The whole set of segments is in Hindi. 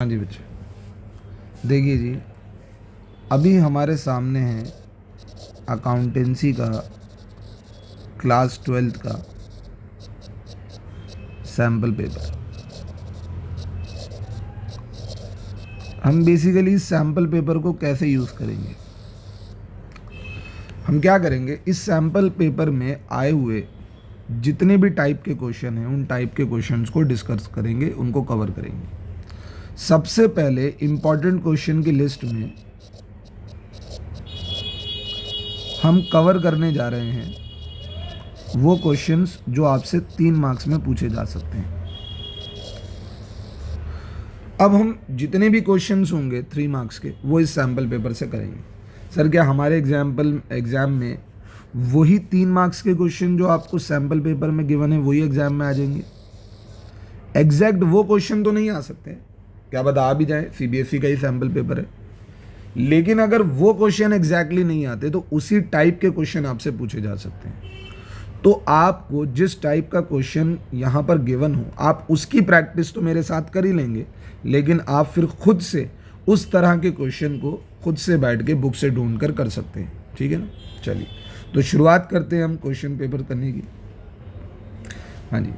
हाँ जी बच्चे, देखिए जी, अभी हमारे सामने है अकाउंटेंसी का क्लास 12th का सैम्पल पेपर। हम बेसिकली इस सैम्पल पेपर को कैसे यूज़ करेंगे, हम क्या करेंगे, इस सैम्पल पेपर में आए हुए जितने भी टाइप के क्वेश्चन हैं उन टाइप के क्वेश्चंस को डिस्कस करेंगे, उनको कवर करेंगे। सबसे पहले इम्पॉर्टेंट क्वेश्चन की लिस्ट में हम कवर करने जा रहे हैं वो क्वेश्चंस जो आपसे 3 मार्क्स में पूछे जा सकते हैं। अब हम जितने भी क्वेश्चंस होंगे 3 मार्क्स के वो इस सैम्पल पेपर से करेंगे। सर क्या हमारे एग्जाम में वही 3 मार्क्स के क्वेश्चन जो आपको सैम्पल पेपर में गिवन है वही एग्जाम में आ जाएंगे? एग्जैक्ट वो क्वेश्चन तो नहीं आ सकते, क्या बता आ भी जाए, सीबीएसई का ही सैम्पल पेपर है। लेकिन अगर वो क्वेश्चन एग्जैक्टली नहीं आते तो उसी टाइप के क्वेश्चन आपसे पूछे जा सकते हैं। तो आपको जिस टाइप का क्वेश्चन यहाँ पर गिवन हो आप उसकी प्रैक्टिस तो मेरे साथ कर ही लेंगे, लेकिन आप फिर खुद से उस तरह के क्वेश्चन को खुद से बैठ के बुक से ढूंढ कर सकते हैं। ठीक है ना? चलिए तो शुरुआत करते हैं हम क्वेश्चन पेपर करने की। हाँ जी,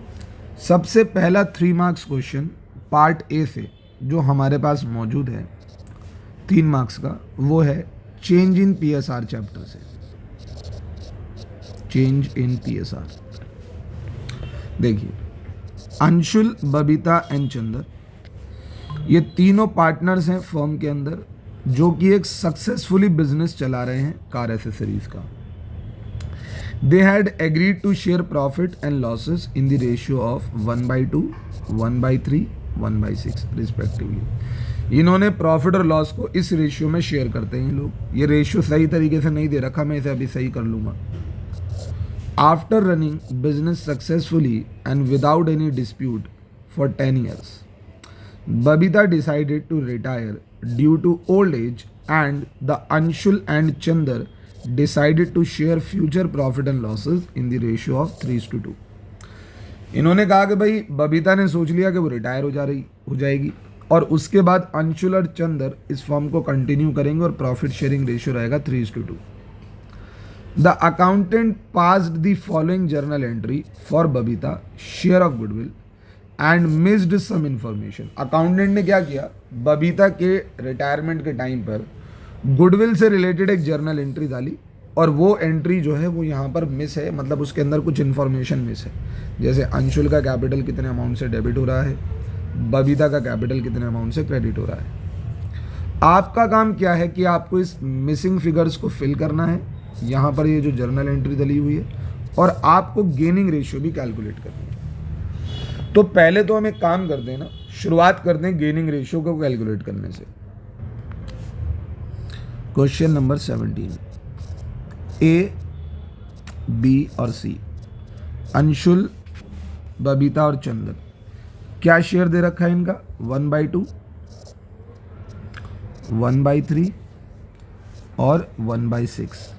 सबसे पहला 3 मार्क्स क्वेश्चन पार्ट ए से जो हमारे पास मौजूद है 3 मार्क्स का, वो है चेंज इन पीएसआर चैप्टर से। चेंज इन पीएसआर, देखिए अंशुल, बबीता एंड चंदर ये तीनों पार्टनर्स हैं फर्म के अंदर जो कि एक सक्सेसफुली बिजनेस चला रहे हैं कार एसेसरीज का। They had agreed to share profit and losses in the ratio of 1/2, 1/3, 1/6 respectively. इन्होंने प्रॉफिट और लॉस को इस रेशियो में शेयर करते हैं लोग। ये रेशियो सही तरीके से नहीं दे रखा, मैं इसे अभी सही कर लूँगा। After running business successfully and without any dispute for 10 years, Babita decided to retire due to old age, and the Anshul and Chandar decided to share future profit and losses in the ratio of 3:2। इन्होंने कहा कि भाई बबीता ने सोच लिया कि वो रिटायर हो जाएगी और उसके बाद अंशुल और चंदर इस फॉर्म को कंटिन्यू करेंगे और प्रॉफिट शेयरिंग रेशियो रहेगा 3:2। The accountant passed the following journal entry for Babita, share of goodwill, and missed some information। Accountant ने क्या किया, बबीता के रिटायरमेंट के टाइम पर गुडविल से रिलेटेड एक जर्नल एंट्री डाली और वो एंट्री जो है वो यहाँ पर मिस है, मतलब उसके अंदर कुछ इन्फॉर्मेशन मिस है। जैसे अंशुल का कैपिटल कितने अमाउंट से डेबिट हो रहा है, बबीता का कैपिटल कितने अमाउंट से क्रेडिट हो रहा है। आपका काम क्या है कि आपको इस मिसिंग फिगर्स को फिल करना है, यहाँ पर ये जो जर्नल एंट्री डली हुई है, और आपको गेनिंग रेशियो भी कैलकुलेट करनी है। तो पहले तो हम एक काम करते हैं ना, शुरुआत करते हैं गेनिंग रेशियो को कैलकुलेट करने से। क्वेश्चन नंबर 17, ए, बी और सी, अंशुल, बबीता और चंदन, क्या शेयर दे रखा है इनका? 1/2, 1/3 और 1/6।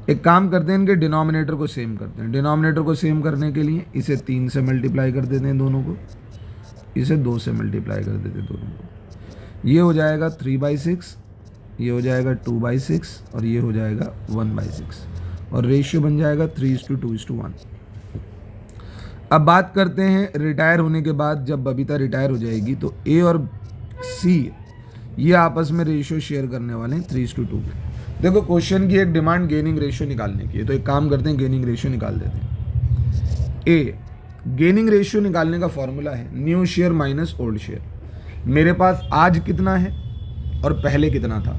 एक काम करते हैं, इनके डिनोमिनेटर को सेम करते हैं। डिनोमिनेटर को सेम करने के लिए इसे 3 से मल्टीप्लाई कर देते हैं दोनों को, इसे 2 से मल्टीप्लाई कर देते हैं दोनों को। ये हो जाएगा 3/6, ये हो जाएगा 2/6 और ये हो जाएगा 1/6 और रेशियो बन जाएगा 3:2:1। अब बात करते हैं रिटायर होने के बाद, जब बबीता रिटायर हो जाएगी तो ए और सी ये आपस में रेशियो शेयर करने वाले हैं 3:2 के। देखो क्वेश्चन की एक डिमांड गेनिंग रेशियो निकालने की है, तो एक काम करते हैं गेनिंग रेशियो निकाल देते हैं। ए, गेनिंग रेशियो निकालने का फॉर्मूला है new share minus old share. मेरे पास आज कितना है और पहले कितना था।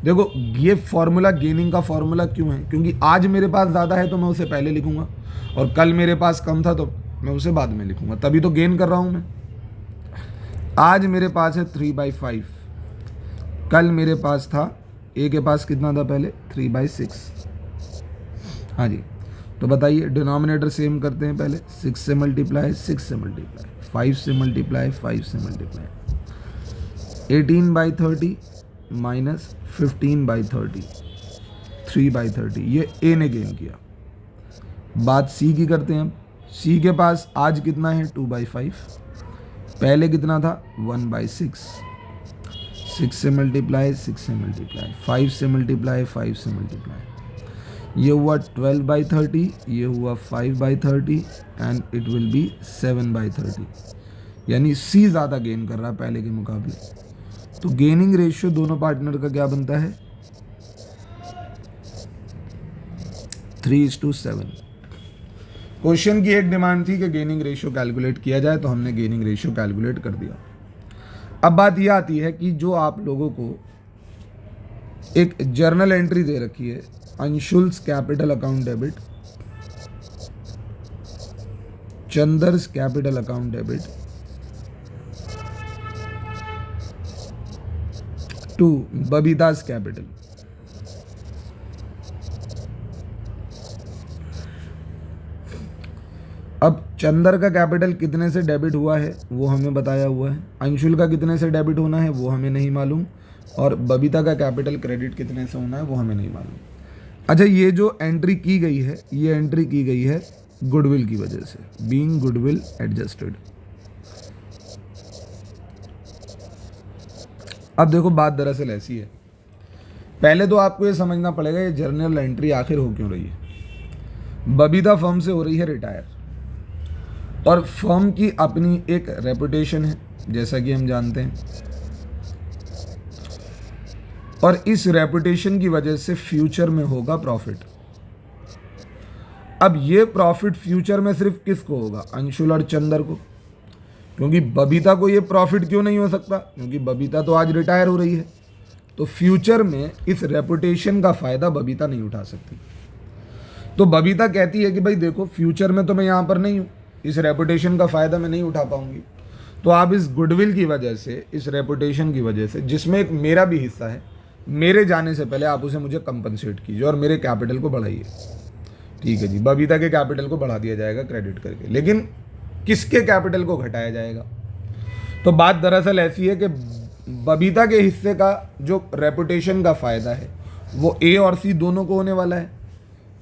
देखो ये फॉर्मूला गेनिंग का फॉर्मूला क्यों है, क्योंकि आज मेरे पास ज़्यादा है तो मैं उसे पहले लिखूंगा और कल मेरे पास कम था तो मैं उसे बाद में लिखूंगा, तभी तो गेन कर रहा हूं मैं। आज मेरे पास है 3/5, कल मेरे पास था, ए के पास कितना था पहले? 3/6। हाँ जी, तो बताइए डिनोमिनेटर सेम करते हैं पहले, 6 से मल्टीप्लाई, 6 से मल्टीप्लाई, 5 से मल्टीप्लाई, 5 से मल्टीप्लाई, 18/30 माइनस 15/30, 3/30। ये ए ने गेन किया। बात सी की करते हैं हम। सी के पास आज कितना है? 2/5, पहले कितना था 1/6, 6 से मल्टीप्लाई, 6 से मल्टीप्लाई, 5 से मल्टीप्लाई, 5 से मल्टीप्लाई, ये हुआ 12/30, ये हुआ 5/30 एंड इट विल बी 7/30, यानी सी ज़्यादा गेन कर रहा है पहले के मुकाबले। तो गेनिंग रेशियो दोनों पार्टनर का क्या बनता है 3:7। क्वेश्चन की एक डिमांड थी कि गेनिंग रेशियो कैलकुलेट किया जाए, तो हमने गेनिंग रेशियो कैलकुलेट कर दिया। अब बात यह आती है कि जो आप लोगों को एक जर्नल एंट्री दे रखी है, Anshul's capital account debit, Chandar's capital account debit to Babita's capital. अब चंदर का कैपिटल कितने से डेबिट हुआ है वो हमें बताया हुआ है, अंशुल का कितने से डेबिट होना है वो हमें नहीं मालूम, और बबीता का कैपिटल क्रेडिट कितने से होना है वो हमें नहीं मालूम। अच्छा, ये जो एंट्री की गई है, ये एंट्री की गई है गुडविल की वजह से, बीइंग गुडविल एडजस्टेड। अब देखो बात दरअसल ऐसी है, पहले तो आपको ये समझना पड़ेगा ये जर्नल एंट्री आखिर हो क्यों रही है। बबीता फर्म से हो रही है रिटायर, और फर्म की अपनी एक रेपुटेशन है जैसा कि हम जानते हैं, और इस रेपुटेशन की वजह से फ्यूचर में होगा प्रॉफिट। अब ये प्रॉफिट फ्यूचर में सिर्फ किसको होगा, अंशुल और चंदर को, क्योंकि बबीता को ये प्रॉफिट क्यों नहीं हो सकता, क्योंकि बबीता तो आज रिटायर हो रही है, तो फ्यूचर में इस रेपुटेशन का फ़ायदा बबीता नहीं उठा सकती। तो बबीता कहती है कि भाई देखो फ्यूचर में तो मैं यहाँ पर नहीं हूँ, इस रेपुटेशन का फ़ायदा मैं नहीं उठा पाऊंगी, तो आप इस गुडविल की वजह से, इस रेपुटेशन की वजह से, जिसमें एक मेरा भी हिस्सा है, मेरे जाने से पहले आप उसे मुझे कंपनसेट कीजिए और मेरे कैपिटल को बढ़ाइए। ठीक है जी, बबीता के कैपिटल को बढ़ा दिया जाएगा क्रेडिट करके, लेकिन किसके कैपिटल को घटाया जाएगा। तो बात दरअसल ऐसी है कि बबीता के हिस्से का जो रेपुटेशन का फ़ायदा है वो ए और सी दोनों को होने वाला है।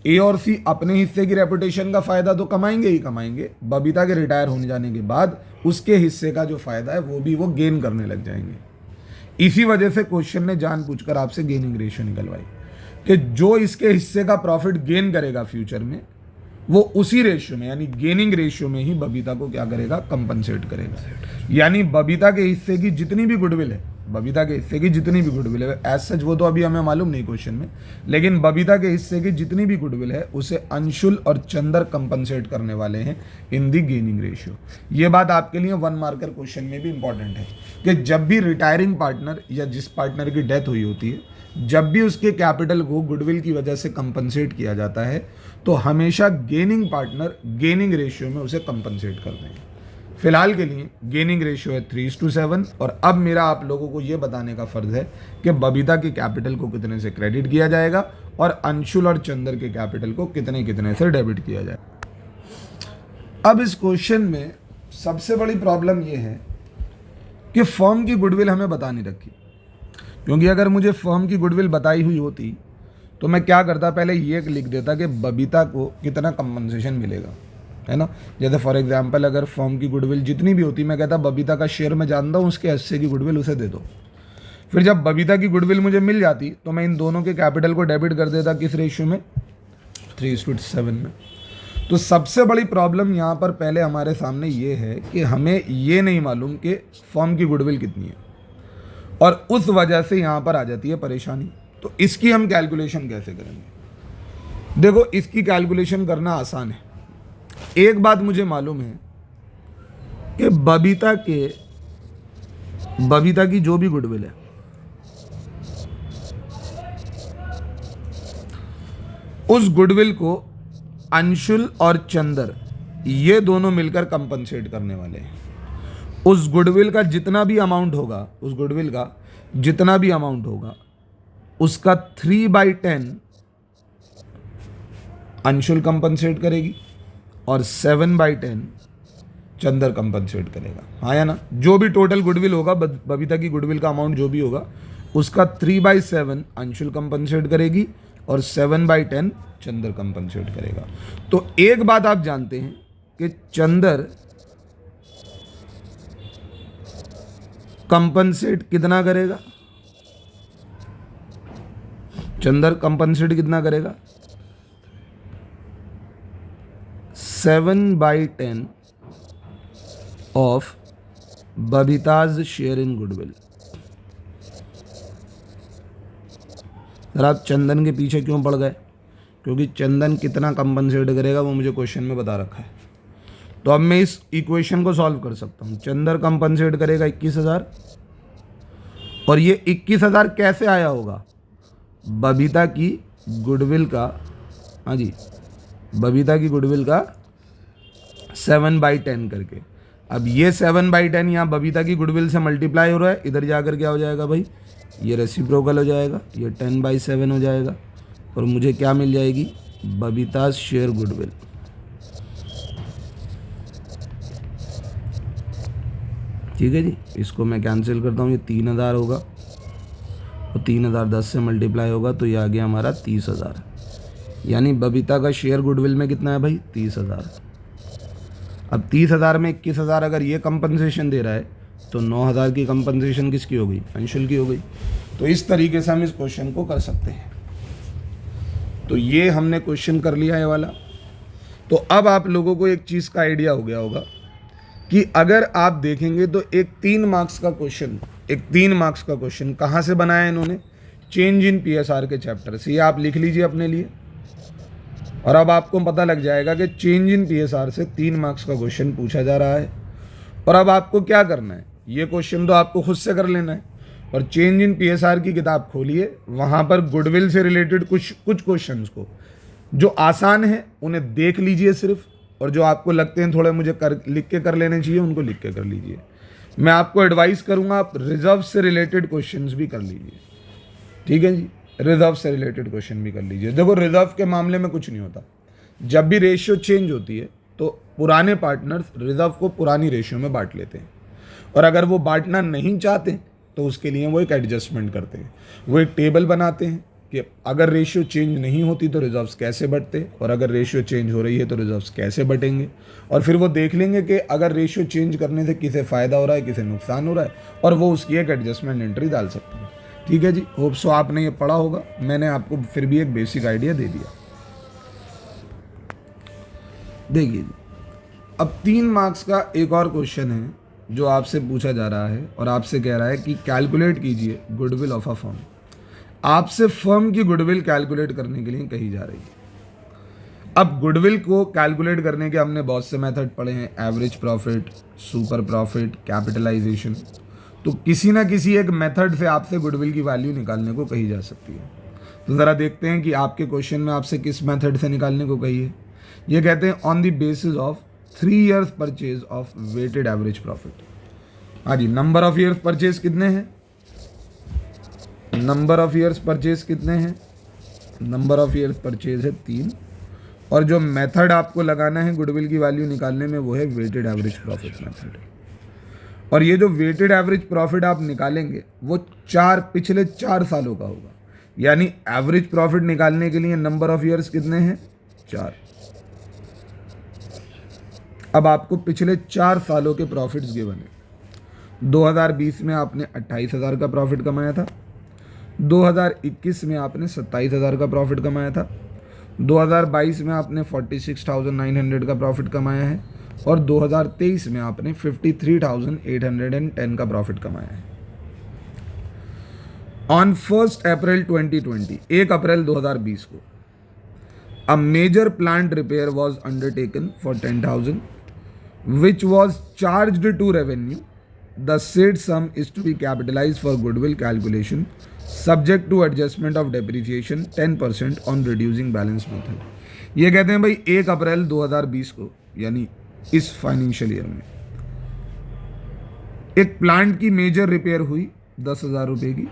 ए और सी अपने हिस्से की रेपुटेशन का फ़ायदा तो कमाएंगे ही कमाएंगे, बबीता के रिटायर होने जाने के बाद उसके हिस्से का जो फ़ायदा है वो भी वो गेन करने लग जाएंगे। इसी वजह से क्वेश्चन ने जानबूझकर आपसे गेनिंग रेशियो निकलवाई कि जो इसके हिस्से का प्रॉफिट गेन करेगा फ्यूचर में, वो उसी रेशियो में यानी गेनिंग रेशियो में ही बबीता को क्या करेगा, कंपनसेट करेगा। यानी बबीता के हिस्से की जितनी भी गुडविल है, बबीता के हिस्से की जितनी भी गुडविल है, एज सच वो तो अभी हमें मालूम नहीं क्वेश्चन में, लेकिन बबीता के हिस्से की जितनी भी गुडविल है उसे अंशुल और चंदर कंपनसेट करने वाले हैं इन दी गेनिंग रेशियो। ये बात आपके लिए 1 मार्कर क्वेश्चन में भी इंपॉर्टेंट है कि जब भी रिटायरिंग पार्टनर या जिस पार्टनर की डेथ हुई होती है, जब भी उसके कैपिटल को गुडविल की वजह से कंपनसेट किया जाता है, तो हमेशा गेनिंग पार्टनर गेनिंग रेशियो में उसे कंपनसेट करते हैं। फिलहाल के लिए गेनिंग रेशियो है 3:7, और अब मेरा आप लोगों को यह बताने का फर्ज है कि बबीता के कैपिटल को कितने से क्रेडिट किया जाएगा और अंशुल और चंदर के कैपिटल को कितने कितने से डेबिट किया जाएगा। अब इस क्वेश्चन में सबसे बड़ी प्रॉब्लम यह है कि फर्म की गुडविल हमें बता नहीं रखी, क्योंकि अगर मुझे फर्म की गुडविल बताई हुई होती तो मैं क्या करता, पहले ये लिख देता कि बबीता को कितना कंपनसेशन मिलेगा, है ना। जैसे फॉर एग्जांपल अगर फर्म की गुडविल जितनी भी होती, मैं कहता बबीता का शेयर मैं जानता हूँ, उसके हिस्से की गुडविल उसे दे दो। फिर जब बबीता की गुडविल मुझे मिल जाती तो मैं इन दोनों के कैपिटल को डेबिट कर देता, किस रेशियो में, 3:7 में। तो सबसे बड़ी प्रॉब्लम यहाँ पर पहले हमारे सामने ये है कि हमें ये नहीं मालूम कि फर्म की गुडविल कितनी है, और उस वजह से यहाँ पर आ जाती है परेशानी। तो इसकी हम कैलकुलेशन कैसे करेंगे। देखो इसकी कैलकुलेशन करना आसान है। एक बात मुझे मालूम है कि बबीता की जो भी गुडविल है, उस गुडविल को अंशुल और चंदर ये दोनों मिलकर कंपनसेट करने वाले हैं। उस गुडविल का जितना भी अमाउंट होगा, उस गुडविल का जितना भी अमाउंट होगा, उसका 3/10 अंशुल कंपनसेट करेगी और 7/10 चंदर कंपनसेट करेगा, हाँ या ना। जो भी टोटल गुडविल होगा, बबीता की गुडविल का अमाउंट जो भी होगा, उसका 3/7 अंशुल कंपनसेट करेगी और 7/10 चंदर कंपनसेट करेगा। तो एक बात आप जानते हैं कि चंदर कंपनसेट कितना करेगा? चंदर कंपनसेट कितना करेगा? 7/10 of Babita's share in goodwill. Sir आप चंदन के पीछे क्यों पड़ गए? क्योंकि चंदन कितना कंपनसेट करेगा वो मुझे क्वेश्चन में बता रखा है। तो अब मैं इस इक्वेशन को सॉल्व कर सकता हूँ। चंदर कंपनसेट करेगा 21,000, और ये 21,000 कैसे आया होगा? बबीता की गुडविल का, हाँ जी, बबीता की गुडविल का 7/10 करके। अब ये 7/10 यहाँ बबीता की गुडविल से मल्टीप्लाई हो रहा है, इधर जाकर क्या हो जाएगा भाई? ये रेसिप्रोकल हो जाएगा, ये 10/7 हो जाएगा, और मुझे क्या मिल जाएगी? Babita share goodwill. ठीक है जी, इसको मैं कैंसिल करता हूँ, ये 3,000 होगा, और 3,000 10 से मल्टीप्लाई होगा तो ये आ गया हमारा 30,000। यानी बबीता का शेयर गुडविल में कितना है भाई? 30,000। अब 30,000 में 21,000 अगर ये कंपनसेशन दे रहा है तो 9,000 की कंपनसेशन किसकी हो गई? अंशुल की हो गई। तो इस तरीके से हम इस क्वेश्चन को कर सकते हैं। तो ये हमने क्वेश्चन कर लिया है वाला। तो अब आप लोगों को एक चीज़ का आइडिया हो गया होगा कि अगर आप देखेंगे तो एक 3 मार्क्स का क्वेश्चन कहाँ से बनाया इन्होंने? चेंज इन पीएसआर के चैप्टर से। ये आप लिख लीजिए अपने लिए, और अब आपको पता लग जाएगा कि चेंज इन पीएसआर से 3 मार्क्स का क्वेश्चन पूछा जा रहा है। और अब आपको क्या करना है? ये क्वेश्चन तो आपको खुद से कर लेना है, और चेंज इन पीएसआर की किताब खोलिए, वहाँ पर गुडविल से रिलेटेड कुछ क्वेश्चंस को जो आसान है उन्हें देख लीजिए सिर्फ, और जो आपको लगते हैं थोड़े मुझे लिख के कर लेने चाहिए उनको लिख के कर लीजिए। मैं आपको एडवाइस करूँगा आप रिजर्व से रिलेटेड क्वेश्चंस भी कर लीजिए। ठीक है जी, रिजर्व से रिलेटेड क्वेश्चन भी कर लीजिए। देखो रिजर्व के मामले में कुछ नहीं होता, जब भी रेशियो चेंज होती है तो पुराने पार्टनर्स रिजर्व को पुरानी रेशियो में बांट लेते हैं, और अगर वो बांटना नहीं चाहते तो उसके लिए वो एक एडजस्टमेंट करते हैं। वो एक टेबल बनाते हैं कि अगर रेशियो चेंज नहीं होती तो रिजर्व्स कैसे बढ़ते, और अगर रेशियो चेंज हो रही है तो रिजर्व्स कैसे बढ़ेंगे, और फिर वो देख लेंगे कि अगर रेशियो चेंज करने से किसे फ़ायदा हो रहा है, किसे नुकसान हो रहा है, और वो उसकी एक एडजस्टमेंट एंट्री डाल सकते हैं। ठीक है जी, होप सो आपने ये पढ़ा होगा। मैंने आपको फिर भी एक बेसिक आइडिया दे दिया। देखिए जी, अब 3 मार्क्स का एक और क्वेश्चन है जो आपसे पूछा जा रहा है, और आपसे कह रहा है कि कैलकुलेट कीजिए गुडविल ऑफ अ फर्म। आपसे फर्म की गुडविल कैलकुलेट करने के लिए कही जा रही है। अब गुडविल को कैलकुलेट करने के हमने बहुत से मेथड पढ़े हैं, average profit, super profit, capitalisation. तो किसी ना किसी एक मेथड से आपसे गुडविल की वैल्यू निकालने को कही जा सकती है। तो ज़रा देखते हैं कि आपके क्वेश्चन में आपसे किस मेथड से निकालने को कही है। ये कहते हैं on the basis of 3 years purchase of weighted average profit. हाँ जी, नंबर ऑफ ईयर्स परचेज कितने हैं? नंबर ऑफ ईयर्स परचेज कितने हैं? नंबर ऑफ ईयर्स परचेज है 3, और जो मेथड आपको लगाना है गुडविल की वैल्यू निकालने में वो है वेटेड एवरेज प्रॉफिट मेथड। और ये जो वेटेड एवरेज प्रॉफिट आप निकालेंगे वो पिछले 4 सालों का होगा। यानी एवरेज प्रॉफिट निकालने के लिए नंबर ऑफ ईयर्स कितने हैं? 4। अब आपको पिछले 4 सालों के प्रॉफिट्स गिवन है। 2020 में आपने 28,000 का प्रॉफिट कमाया था, 2021 में आपने 27,000 का प्रॉफिट कमाया था, 2022 में आपने 46,900 का प्रॉफिट कमाया है, और 2023 में आपने 53,810 का प्रॉफिट कमाया है। ऑन 1 अप्रैल 2020, 1 अप्रैल 2020 को a major plant repair was undertaken for 10,000 which was charged to revenue. The said sum is to be capitalized for goodwill calculation subject to adjustment of depreciation 10% on reducing balance method. ये कहते हैं भाई 1 अप्रैल 2020 को, यानी इस फाइनेंशियल ईयर में एक प्लांट की मेजर रिपेयर हुई 10,000 रुपये की,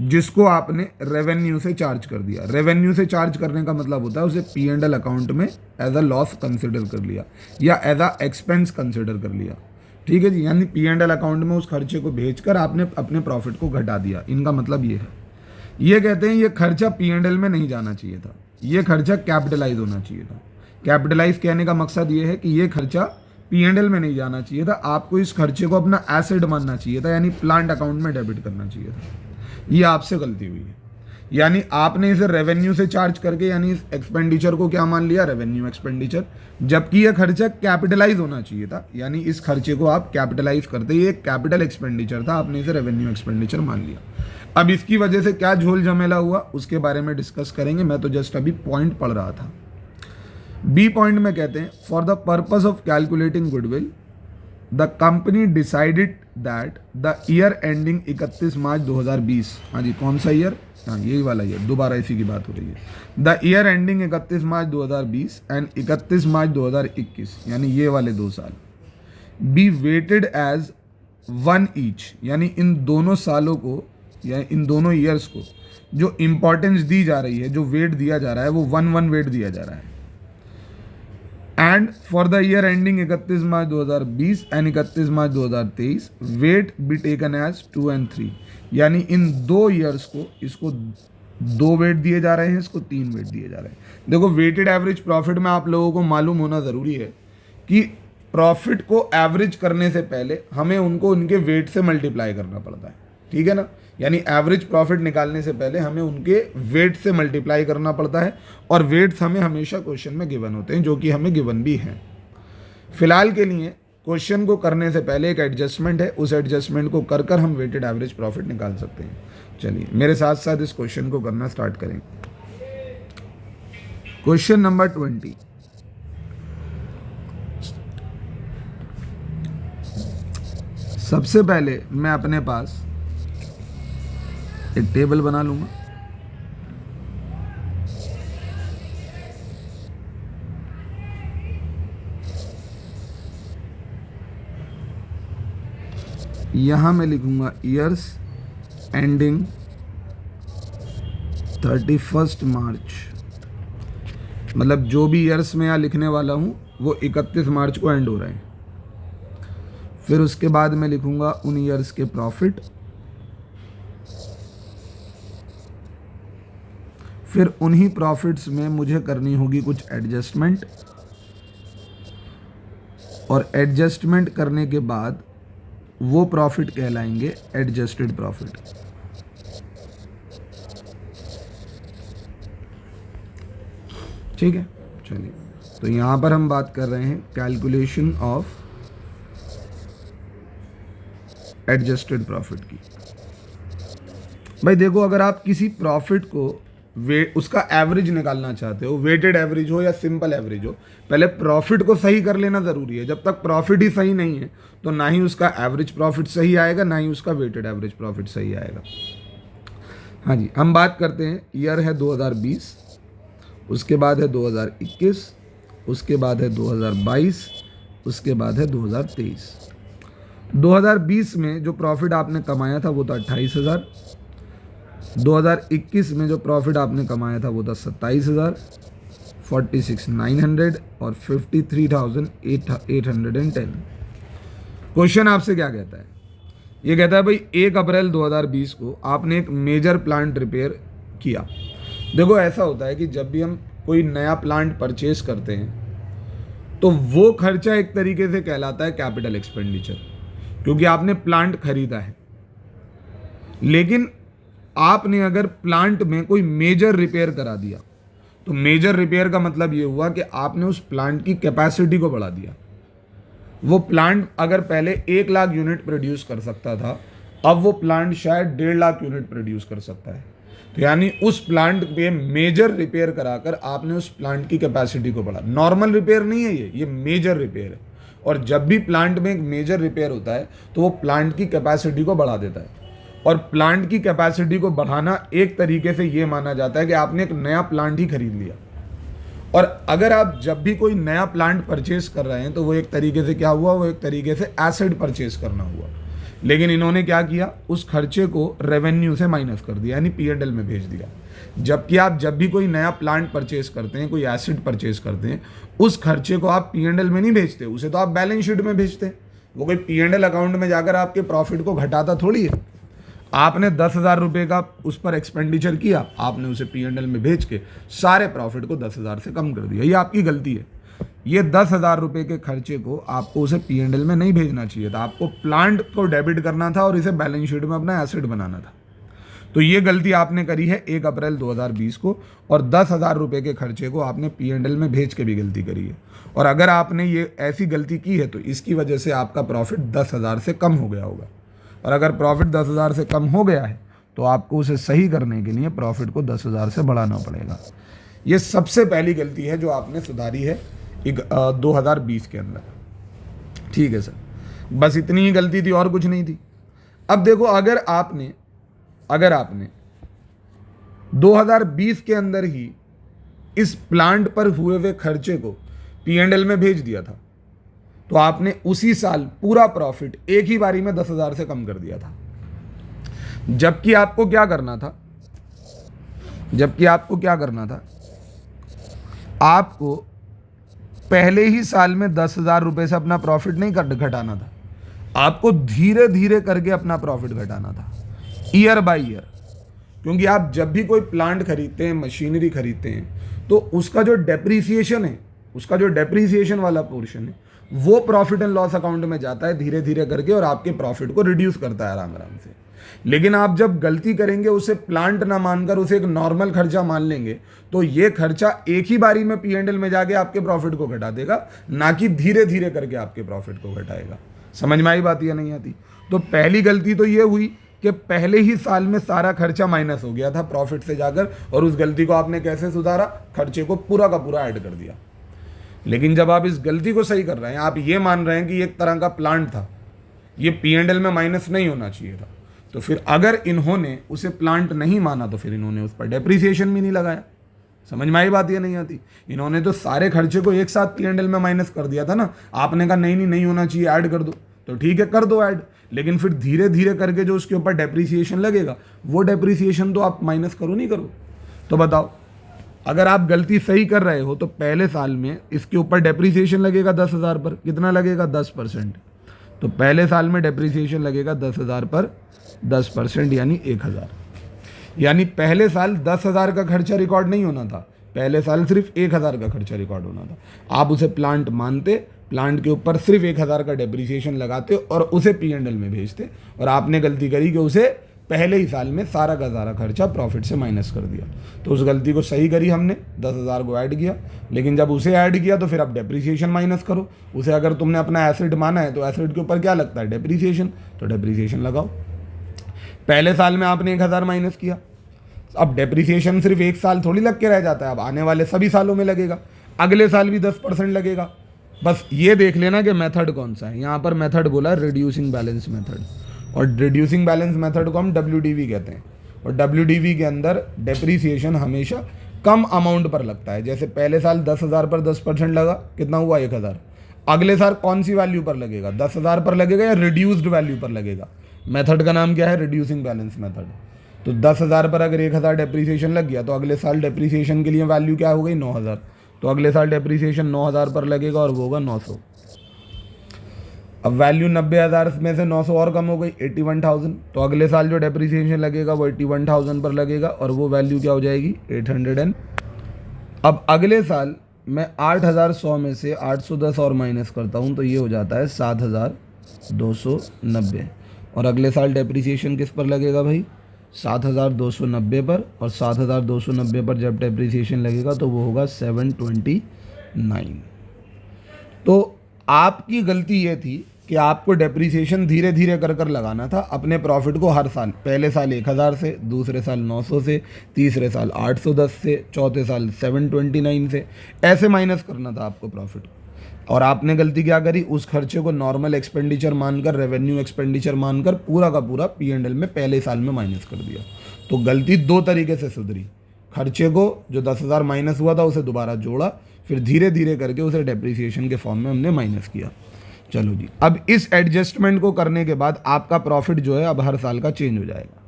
जिसको आपने रेवेन्यू से चार्ज कर दिया। रेवेन्यू से चार्ज करने का मतलब होता है उसे P&L अकाउंट में एज अ लॉस कंसिडर कर लिया या एज अ एक्सपेंस कंसिडर कर लिया। ठीक है जी, यानी P&L अकाउंट में उस खर्चे को भेजकर आपने अपने प्रॉफिट को घटा दिया। इनका मतलब ये है, ये कहते हैं ये खर्चा P&L में नहीं जाना चाहिए था, ये खर्चा कैपिटलाइज होना चाहिए था। कैपिटलाइज कहने का मकसद ये है कि ये खर्चा P&L में नहीं जाना चाहिए था, आपको इस खर्चे को अपना एसेट मानना चाहिए था, यानी प्लांट अकाउंट में डेबिट करना चाहिए था। ये आपसे गलती हुई है, यानी आपने इसे रेवेन्यू से चार्ज करके यानी इस एक्सपेंडिचर को क्या मान लिया, रेवेन्यू एक्सपेंडिचर, जबकि यह खर्चा कैपिटलाइज होना चाहिए था, यानी इस खर्चे को आप कैपिटलाइज करते, ये कैपिटल एक्सपेंडिचर था, आपने इसे रेवेन्यू एक्सपेंडिचर मान लिया। अब इसकी वजह से क्या झोल झमेला हुआ उसके बारे में डिस्कस करेंगे, मैं तो जस्ट अभी पॉइंट पढ़ रहा था। बी पॉइंट में कहते हैं for the purpose of calculating goodwill the company decided that the year ending 31 March 2020, हाँ जी कौन सा ईयर, हाँ यही वाला ईयर, दोबारा इसी की बात हो रही है। The year ending 31 March 2020 and 31 मार्च 2021, यानी ये वाले 2 साल, बी वेटेड एज 1 ईच, यानी इन दोनों सालों को या इन दोनों ईयर्स को जो इंपॉर्टेंस दी जा रही है, जो वेट दिया जा रहा है, वो 1 वेट दिया जा रहा है। And for the year ending 31 March 2020 and 31 March 2023 weight be taken as 2 and 3, यानी इन 2 ईयर्स को इसको 2 वेट दिए जा रहे हैं, इसको 3 वेट दिए जा रहे हैं। देखो वेटेड एवरेज प्रॉफिट में आप लोगों को मालूम होना ज़रूरी है कि प्रॉफिट को एवरेज करने से पहले हमें उनको उनके वेट से मल्टीप्लाई करना पड़ता है, ठीक है ना, यानी एवरेज प्रॉफिट निकालने से पहले हमें उनके वेट से मल्टीप्लाई करना पड़ता है, और वेट्स हमें हमेशा क्वेश्चन में गिवन होते हैं, जो कि हमें गिवन भी हैं। फिलहाल के लिए क्वेश्चन को करने से पहले एक एडजस्टमेंट है, उस एडजस्टमेंट को कर कर हम वेटेड एवरेज प्रॉफिट निकाल सकते हैं। चलिए मेरे साथ साथ इस क्वेश्चन को करना स्टार्ट करें। क्वेश्चन नंबर 20, सबसे पहले मैं अपने पास एक टेबल बना लूंगा। यहां मैं लिखूंगा ईयर्स एंडिंग 31 मार्च, मतलब जो भी ईयर्स में यहां लिखने वाला हूं वो 31 मार्च को एंड हो रहे हैं। फिर उसके बाद मैं लिखूंगा उन ईयर्स के प्रॉफिट, फिर उन्हीं प्रॉफिट्स में मुझे करनी होगी कुछ एडजस्टमेंट, और एडजस्टमेंट करने के बाद वो प्रॉफिट कहलाएंगे एडजस्टेड प्रॉफिट। ठीक है, चलिए तो यहां पर हम बात कर रहे हैं कैलकुलेशन ऑफ एडजस्टेड प्रॉफिट की। भाई देखो, अगर आप किसी प्रॉफिट को उसका एवरेज निकालना चाहते हो, वेटेड एवरेज हो या सिंपल एवरेज हो, पहले प्रॉफिट को सही कर लेना ज़रूरी है। जब तक प्रॉफिट ही सही नहीं है तो ना ही उसका एवरेज प्रॉफिट सही आएगा, ना ही उसका वेटेड एवरेज प्रॉफिट सही आएगा। हाँ जी, हम बात करते हैं, ईयर है 2020, उसके बाद है 2021, उसके बाद है 2022, उसके बाद है 2023। 2020 में जो प्रॉफिट आपने कमाया था वो था 28,000, 2021 में जो प्रॉफिट आपने कमाया था वो था 27,000, 46,900 और 53,810। क्वेश्चन आपसे क्या कहता है, ये कहता है भाई 1 अप्रैल 2020 को आपने एक मेजर प्लांट रिपेयर किया। देखो ऐसा होता है कि जब भी हम कोई नया प्लांट परचेज करते हैं तो वो खर्चा एक तरीके से कहलाता है कैपिटल एक्सपेंडिचर, क्योंकि आपने प्लांट खरीदा है। लेकिन आपने अगर प्लांट में कोई मेजर रिपेयर करा दिया, तो मेजर रिपेयर का मतलब ये हुआ कि आपने उस प्लांट की कैपेसिटी को बढ़ा दिया। वो प्लांट अगर पहले 1 लाख यूनिट प्रोड्यूस कर सकता था, अब वो प्लांट शायद 1.5 लाख यूनिट प्रोड्यूस कर सकता है। तो यानी उस प्लांट पे मेजर रिपेयर कराकर आपने उस प्लांट की कैपेसिटी को बढ़ा। नॉर्मल रिपेयर नहीं है ये मेजर रिपेयर है। और जब भी प्लांट में एक मेजर रिपेयर होता है तो वो प्लांट की कैपेसिटी को बढ़ा देता है। और प्लांट की कैपेसिटी को बढ़ाना एक तरीके से ये माना जाता है कि आपने एक नया प्लांट ही खरीद लिया। और अगर आप जब भी कोई नया प्लांट परचेज कर रहे हैं तो वो एक तरीके से क्या हुआ, वो एक तरीके से एसेट परचेज करना हुआ। लेकिन इन्होंने क्या किया, उस खर्चे को रेवेन्यू से माइनस कर दिया, यानी P&L में भेज दिया। जबकि आप जब भी कोई नया प्लांट परचेज करते हैं, कोई एसेट परचेज करते हैं, उस खर्चे को आप P&L में नहीं भेजते, उसे तो आप बैलेंस शीट में भेजते हैं। वो कोई P&L अकाउंट में जाकर आपके प्रॉफिट को घटाता थोड़ी है। आपने 10,000 रुपये का उस पर एक्सपेंडिचर किया, आपने उसे P&L में भेज के सारे प्रॉफिट को 10,000 से कम कर दिया, ये आपकी गलती है। ये 10,000 रुपये के खर्चे को आपको उसे P&L में नहीं भेजना चाहिए था, आपको प्लांट को डेबिट करना था और इसे बैलेंस शीट में अपना एसेट बनाना था। तो ये गलती आपने करी है 1 अप्रैल 2020 को, और 10,000 रुपये के खर्चे को आपने P&L में भेज के भी गलती करी है। और अगर आपने ये ऐसी गलती की है तो इसकी वजह से आपका प्रॉफिट 10,000 से कम हो गया होगा, और अगर प्रॉफिट 10,000 से कम हो गया है तो आपको उसे सही करने के लिए प्रॉफिट को 10,000 से बढ़ाना पड़ेगा। ये सबसे पहली गलती है जो आपने सुधारी है 2020 के अंदर। ठीक है सर, बस इतनी ही गलती थी और कुछ नहीं थी। अब देखो, अगर आपने 2020 के अंदर ही इस प्लांट पर हुए हुए खर्चे को P&L में भेज दिया था तो आपने उसी साल पूरा प्रॉफिट एक ही बारी में 10,000 से कम कर दिया था। जबकि आपको क्या करना था, आपको पहले ही साल में 10,000 रुपये से अपना प्रॉफिट नहीं घटाना था, आपको धीरे धीरे करके अपना प्रॉफिट घटाना था, ईयर बाय ईयर। क्योंकि आप जब भी कोई प्लांट खरीदते हैं, मशीनरी खरीदते हैं, तो उसका जो डेप्रीसिएशन वाला पोर्शन है वो प्रॉफिट एंड लॉस अकाउंट में जाता है धीरे धीरे करके, और आपके प्रॉफिट को रिड्यूस करता है आराम आराम से। लेकिन आप जब गलती करेंगे, उसे प्लांट ना मानकर उसे एक नॉर्मल खर्चा मान लेंगे, तो ये खर्चा एक ही बारी में P&L में जाके आपके प्रॉफिट को घटा देगा, ना कि धीरे धीरे करके आपके प्रॉफिट को घटाएगा। समझ में आई बात या नहीं आती? तो पहली गलती तो ये हुई कि पहले ही साल में सारा खर्चा माइनस हो गया था प्रॉफिट से जाकर, और उस गलती को आपने कैसे सुधारा? खर्चे को पूरा का पूरा ऐड कर दिया। लेकिन जब आप इस गलती को सही कर रहे हैं, आप ये मान रहे हैं कि एक तरह का प्लांट था, ये P&L में माइनस नहीं होना चाहिए था, तो फिर अगर इन्होंने उसे प्लांट नहीं माना तो फिर इन्होंने उस पर डेप्रीसिएशन भी नहीं लगाया। समझ में आई बात या नहीं आती? इन्होंने तो सारे खर्चे को एक साथ P&L में माइनस कर दिया था ना। आपने कहा नहीं होना चाहिए, ऐड कर दो, तो ठीक है कर दो ऐड, लेकिन फिर धीरे धीरे करके जो उसके ऊपर डेप्रीसिएशन लगेगा वो डेप्रीसिएशन तो आप माइनस करो नहीं करो। तो बताओ, अगर आप गलती सही कर रहे हो तो पहले साल में इसके ऊपर डेप्रीसिएशन लगेगा 10,000 पर, कितना लगेगा? 10%। तो पहले साल में डेप्रीसिएशन लगेगा 10,000 पर 10%, यानी 1,000। यानी पहले साल 10,000 का खर्चा रिकॉर्ड नहीं होना था, पहले साल सिर्फ 1,000 का खर्चा रिकॉर्ड होना था। आप उसे प्लांट मानते, प्लांट के ऊपर सिर्फ 1,000 का डेप्रीसिएशन लगाते और उसे P&L में भेजते, और आपने गलती करी कि उसे पहले ही साल में सारा का सारा खर्चा प्रॉफिट से माइनस कर दिया। तो उस गलती को सही करी हमने, 10,000 को ऐड किया, लेकिन जब उसे ऐड किया तो फिर आप डेप्रीसिएशन माइनस करो। उसे अगर तुमने अपना एसेट माना है तो एसेट के ऊपर क्या लगता है? डेप्रीसिएशन, तो डेप्रीसिएशन लगाओ। पहले साल में आपने 1,000 माइनस किया, अब डेप्रीसिएशन सिर्फ एक साल थोड़ी लग के रह जाता है, अब आने वाले सभी सालों में लगेगा, अगले साल भी 10% लगेगा। बस ये देख लेना कि मेथड कौन सा है। यहाँ पर मेथड बोला है रिड्यूसिंग बैलेंस मेथड, और रिड्यूसिंग बैलेंस मेथड को हम WDV कहते हैं, और WDV के अंदर डेप्रीसिएशन हमेशा कम अमाउंट पर लगता है। जैसे पहले साल 10,000 पर 10% लगा, कितना हुआ? 1,000। अगले साल कौन सी वैल्यू पर लगेगा? 10,000 पर लगेगा या रिड्यूस्ड वैल्यू पर लगेगा? मेथड का नाम क्या है? Reducing balance method. तो 10,000 पर अगर 1,000 डेप्रीसिएशन लग गया तो अगले साल डेप्रीसिएशन के लिए वैल्यू क्या हो गई? 9,000। तो अगले साल डेप्रीसिएशन 9,000 पर लगेगा और वो होगा 900। अब वैल्यू 90,000 में से 900 और कम हो गई, 81,000। तो अगले साल जो डेप्रीसिएशन लगेगा वो 81,000 पर लगेगा और वो वैल्यू क्या हो जाएगी? 800। अब अगले साल मैं 8,100 में से 810 और माइनस करता हूँ तो ये हो जाता है 7,290। और अगले साल डेप्रीसिएशन किस पर लगेगा भाई? 7,290 पर, और 7,290 पर जब डेप्रीसिएशन लगेगा तो वो होगा 729। तो आपकी गलती ये थी कि आपको डेप्रीसिएशन धीरे धीरे कर कर लगाना था अपने प्रॉफिट को हर साल। पहले साल 1,000 से, दूसरे साल 900 से, तीसरे साल 810 से, चौथे साल 729 से, ऐसे माइनस करना था आपको प्रॉफिट। और आपने गलती क्या करी? उस खर्चे को नॉर्मल एक्सपेंडिचर मानकर, रेवेन्यू एक्सपेंडिचर मानकर पूरा का पूरा P&L में पहले साल में माइनस कर दिया। तो गलती दो तरीके से सुधरी। खर्चे को जो 10,000 माइनस हुआ था उसे दोबारा जोड़ा, फिर धीरे धीरे करके उसे डेप्रीसिएशन के फॉर्म में हमने माइनस किया। चलो जी, अब इस एडजस्टमेंट को करने के बाद आपका प्रॉफिट जो है अब हर साल का चेंज हो जाएगा।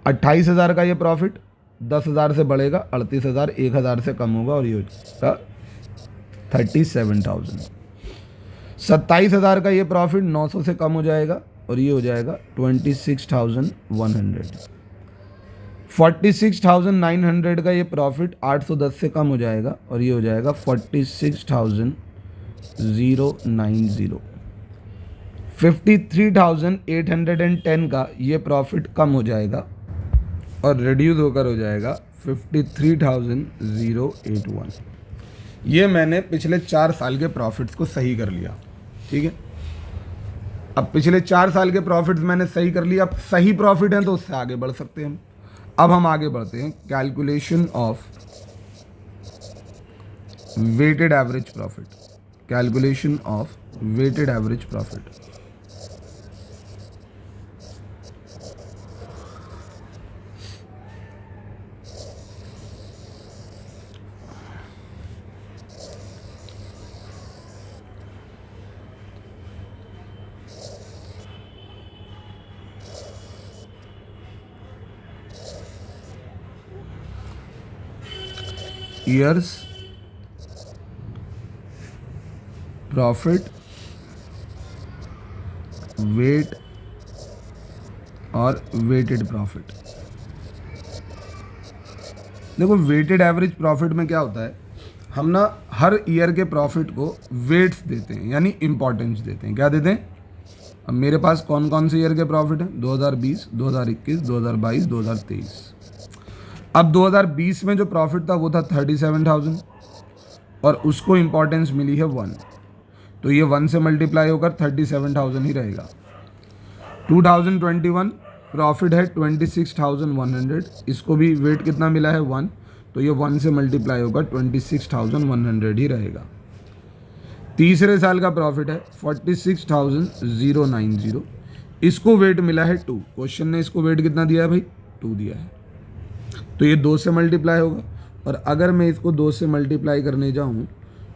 28,000 का ये प्रॉफिट 10,000 से बढ़ेगा, 38,000 1,000 से कम होगा और ये हो जाएगा 37,000। 27,000 का ये प्रॉफिट 900 से कम हो जाएगा और ये हो जाएगा 26,100। 46,900 का ये प्रॉफिट 810 से कम हो जाएगा और ये हो जाएगा 46,200। 090। 53,810 का ये प्रॉफिट कम हो जाएगा और रिड्यूस होकर हो जाएगा 53,081। ये मैंने पिछले 4 साल के प्रॉफिट्स को सही कर लिया, ठीक है। अब पिछले 4 साल के प्रॉफिट्स मैंने सही कर लिया, अब सही प्रॉफिट हैं तो उससे आगे बढ़ सकते हैं हम। अब हम आगे बढ़ते हैं, calculation of weighted average profit. Calculation of weighted average profit. Years profit, weight और वेटेड प्रॉफिट। देखो वेटेड एवरेज प्रॉफिट में क्या होता है, हम ना हर ईयर के प्रॉफिट को वेट्स देते हैं, यानी इंपॉर्टेंस देते हैं। क्या देते हैं? अब मेरे पास कौन कौन से ईयर के प्रॉफिट हैं? 2020, 2021, 2022, 2023। अब 2020 में जो प्रॉफिट था वो था 37,000 और उसको इंपॉर्टेंस मिली है 1, तो ये 1 से मल्टीप्लाई होकर 37,000 ही रहेगा। 2021 प्रॉफिट है 26,100, इसको भी वेट कितना मिला है? 1, तो ये 1 से मल्टीप्लाई होकर 26,100 ही रहेगा। तीसरे साल का प्रॉफिट है 46,090, इसको वेट मिला है 2। क्वेश्चन ने इसको वेट कितना दिया है भाई? 2 दिया है, तो ये 2 से मल्टीप्लाई होगा और अगर मैं इसको 2 से मल्टीप्लाई करने जाऊँ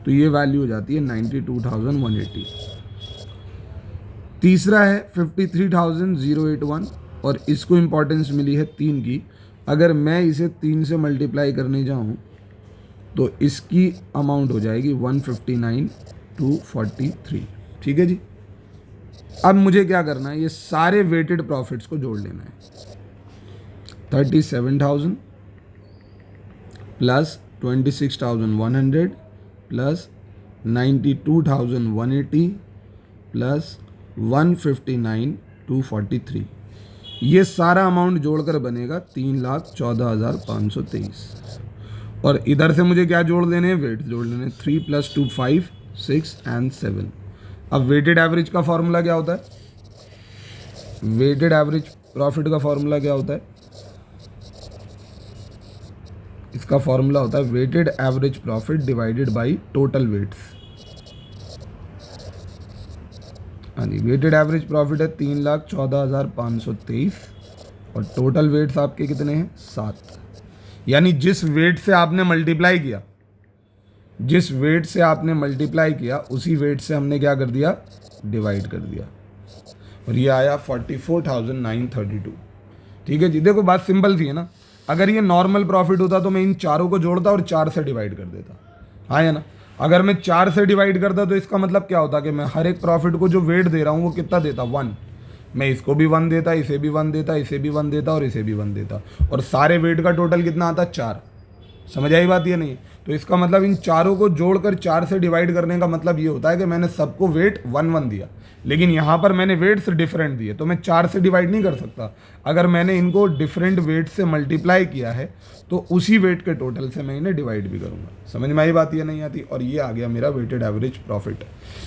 तो ये वैल्यू हो जाती है 92,180। तीसरा है 53,081 और इसको इंपॉर्टेंस मिली है 3 की। अगर मैं इसे 3 से मल्टीप्लाई करने जाऊँ तो इसकी अमाउंट हो जाएगी 159,243। ठीक है जी। अब मुझे क्या करना है, ये सारे वेटेड प्रॉफिट्स को जोड़ लेना है। 37,000 प्लस 26,100 प्लस 92,180 प्लस 159,243, ये सारा अमाउंट जोड़कर बनेगा 3,14,523। और इधर से मुझे क्या जोड़ लेने हैं? वेट जोड़ लेने हैं। 3 + 2 5 6 एंड 7। अब वेटेड एवरेज का फॉर्मूला क्या होता है? वेटेड एवरेज प्रॉफिट का फॉर्मूला क्या होता है? इसका फॉर्मूला होता है weighted average profit divided by total weights. हाँ जी, वेटेड एवरेज प्रॉफिट है 3,14,523 और टोटल वेट्स आपके कितने हैं? 7। यानी जिस वेट से आपने मल्टीप्लाई किया, जिस वेट से आपने मल्टीप्लाई किया उसी वेट से हमने क्या कर दिया? डिवाइड कर दिया, और ये आया 44,932। ठीक है जी। देखो बात सिंपल थी ना, अगर ये नॉर्मल प्रॉफिट होता तो मैं इन चारों को जोड़ता और 4 से डिवाइड कर देता, हाँ या ना। अगर मैं 4 से डिवाइड करता तो इसका मतलब क्या होता कि मैं हर एक प्रॉफिट को जो वेट दे रहा हूँ वो कितना देता? 1। मैं इसको भी 1 देता, इसे भी 1 देता, इसे भी 1 देता और इसे भी 1 देता, और सारे वेट का टोटल कितना आता? 4। समझ आई बात? ये नहीं। तो इसका मतलब इन चारों को जोड़कर 4 से डिवाइड करने का मतलब ये होता है कि मैंने सबको वेट 1-1 दिया, लेकिन यहाँ पर मैंने वेट्स डिफरेंट दिए, तो मैं 4 से डिवाइड नहीं कर सकता। अगर मैंने इनको डिफरेंट वेट से मल्टीप्लाई किया है तो उसी वेट के टोटल से मैं इन्हें डिवाइड भी करूँगा। समझ में आई बात? ये नहीं आती? और ये आ गया मेरा वेटेड एवरेज प्रॉफिट।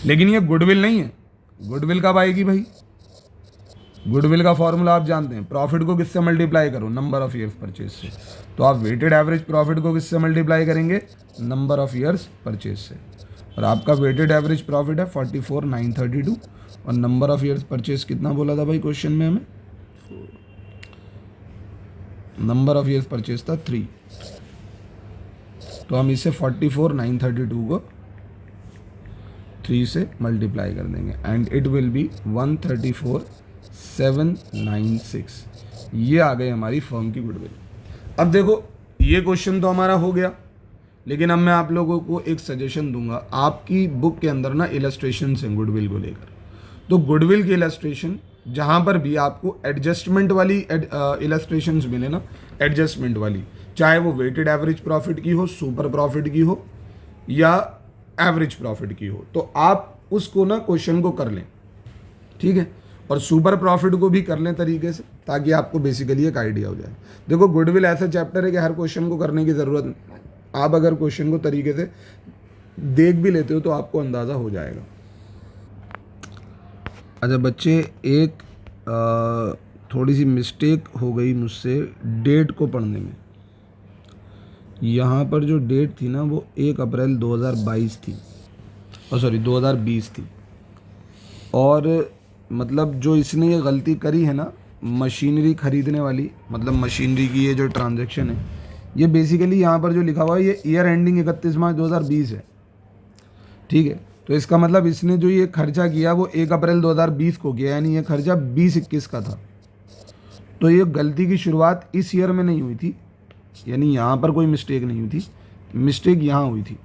लेकिन ये गुडविल नहीं है। गुडविल कब आएगी भाई? गुडविल का फॉर्मूला आप जानते हैं, प्रॉफिट को किससे मल्टीप्लाई करो? नंबर ऑफ ईयर्स परचेज से। तो आप वेटेड एवरेज प्रॉफिट को किससे मल्टीप्लाई करेंगे? नंबर ऑफ ईयर्स परचेज से। और आपका वेटेड एवरेज प्रॉफिट है 44,932 और नंबर ऑफ ईयर्स परचेज कितना बोला था भाई क्वेश्चन में हमें? नंबर ऑफ ईयर्स परचेज था 3। तो हम इसे 44,932 को 3 से मल्टीप्लाई कर देंगे एंड इट विल बी 134,796। ये आ गई हमारी फर्म की गुडविल। अब देखो ये क्वेश्चन तो हमारा हो गया, लेकिन अब मैं आप लोगों को एक सजेशन दूंगा। आपकी बुक के अंदर ना इलस्ट्रेशन हैं गुडविल को लेकर, तो गुडविल की इलस्ट्रेशन जहाँ पर भी आपको एडजस्टमेंट वाली इलस्ट्रेशंस मिले ना, एडजस्टमेंट वाली, चाहे वो वेटेड एवरेज प्रॉफिट की हो, सुपर प्रॉफिट की हो, या एवरेज प्रॉफिट की हो, तो आप उसको ना क्वेश्चन को कर लें, ठीक है, और सुपर प्रॉफिट को भी कर लें तरीके से, ताकि आपको बेसिकली एक आइडिया हो जाए। देखो गुडविल ऐसा चैप्टर है कि हर क्वेश्चन को करने की ज़रूरत नहीं, आप अगर क्वेश्चन को तरीके से देख भी लेते हो तो आपको अंदाज़ा हो जाएगा। अच्छा बच्चे, एक थोड़ी सी मिस्टेक हो गई मुझसे डेट को पढ़ने में। यहाँ पर जो डेट थी ना वो 1 अप्रैल 2022 थी, और सॉरी 2020 थी, और मतलब जो इसने ये गलती करी है ना मशीनरी खरीदने वाली, मतलब मशीनरी की ये जो ट्रांजैक्शन है, ये बेसिकली यहाँ पर जो लिखा हुआ है ये ईयर एंडिंग 31 मार्च 2020 है, ठीक है। तो इसका मतलब इसने जो ये खर्चा किया वो 1 अप्रैल 2020 को किया, यानी ये खर्चा 20-21 का था। तो ये गलती की शुरुआत इस ईयर में नहीं हुई थी, यानी यहाँ पर कोई मिस्टेक नहीं हुई थी, मिस्टेक यहाँ हुई थी।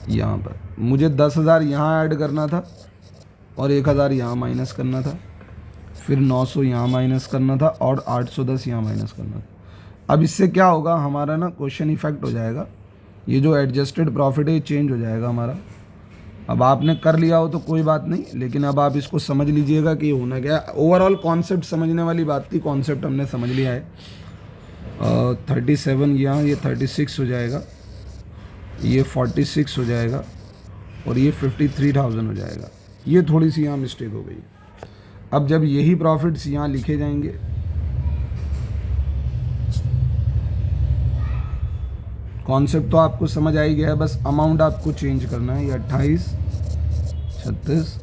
यहाँ पर मुझे 10,000 यहाँ ऐड करना था और 1,000 यहाँ माइनस करना था, फिर 900 यहाँ माइनस करना था और 810 यहाँ माइनस करना था। अब इससे क्या होगा, हमारा ना क्वेश्चन इफेक्ट हो जाएगा, ये जो एडजस्टेड प्रॉफिट है ये चेंज हो जाएगा हमारा। अब आपने कर लिया हो तो कोई बात नहीं, लेकिन अब आप इसको समझ लीजिएगा कि होना क्या है। ओवरऑल कॉन्सेप्ट समझने वाली बात थी, कॉन्सेप्ट हमने समझ लिया है। 37 यहाँ, ये 36 हो जाएगा, ये 46 हो जाएगा और ये 53,000 हो जाएगा। ये थोड़ी सी यहाँ मिस्टेक हो गई। अब जब यही प्रॉफिट्स यहाँ लिखे जाएंगे, कॉन्सेप्ट तो आपको समझ आ ही गया है, बस अमाउंट आपको चेंज करना है। ये 28, 36,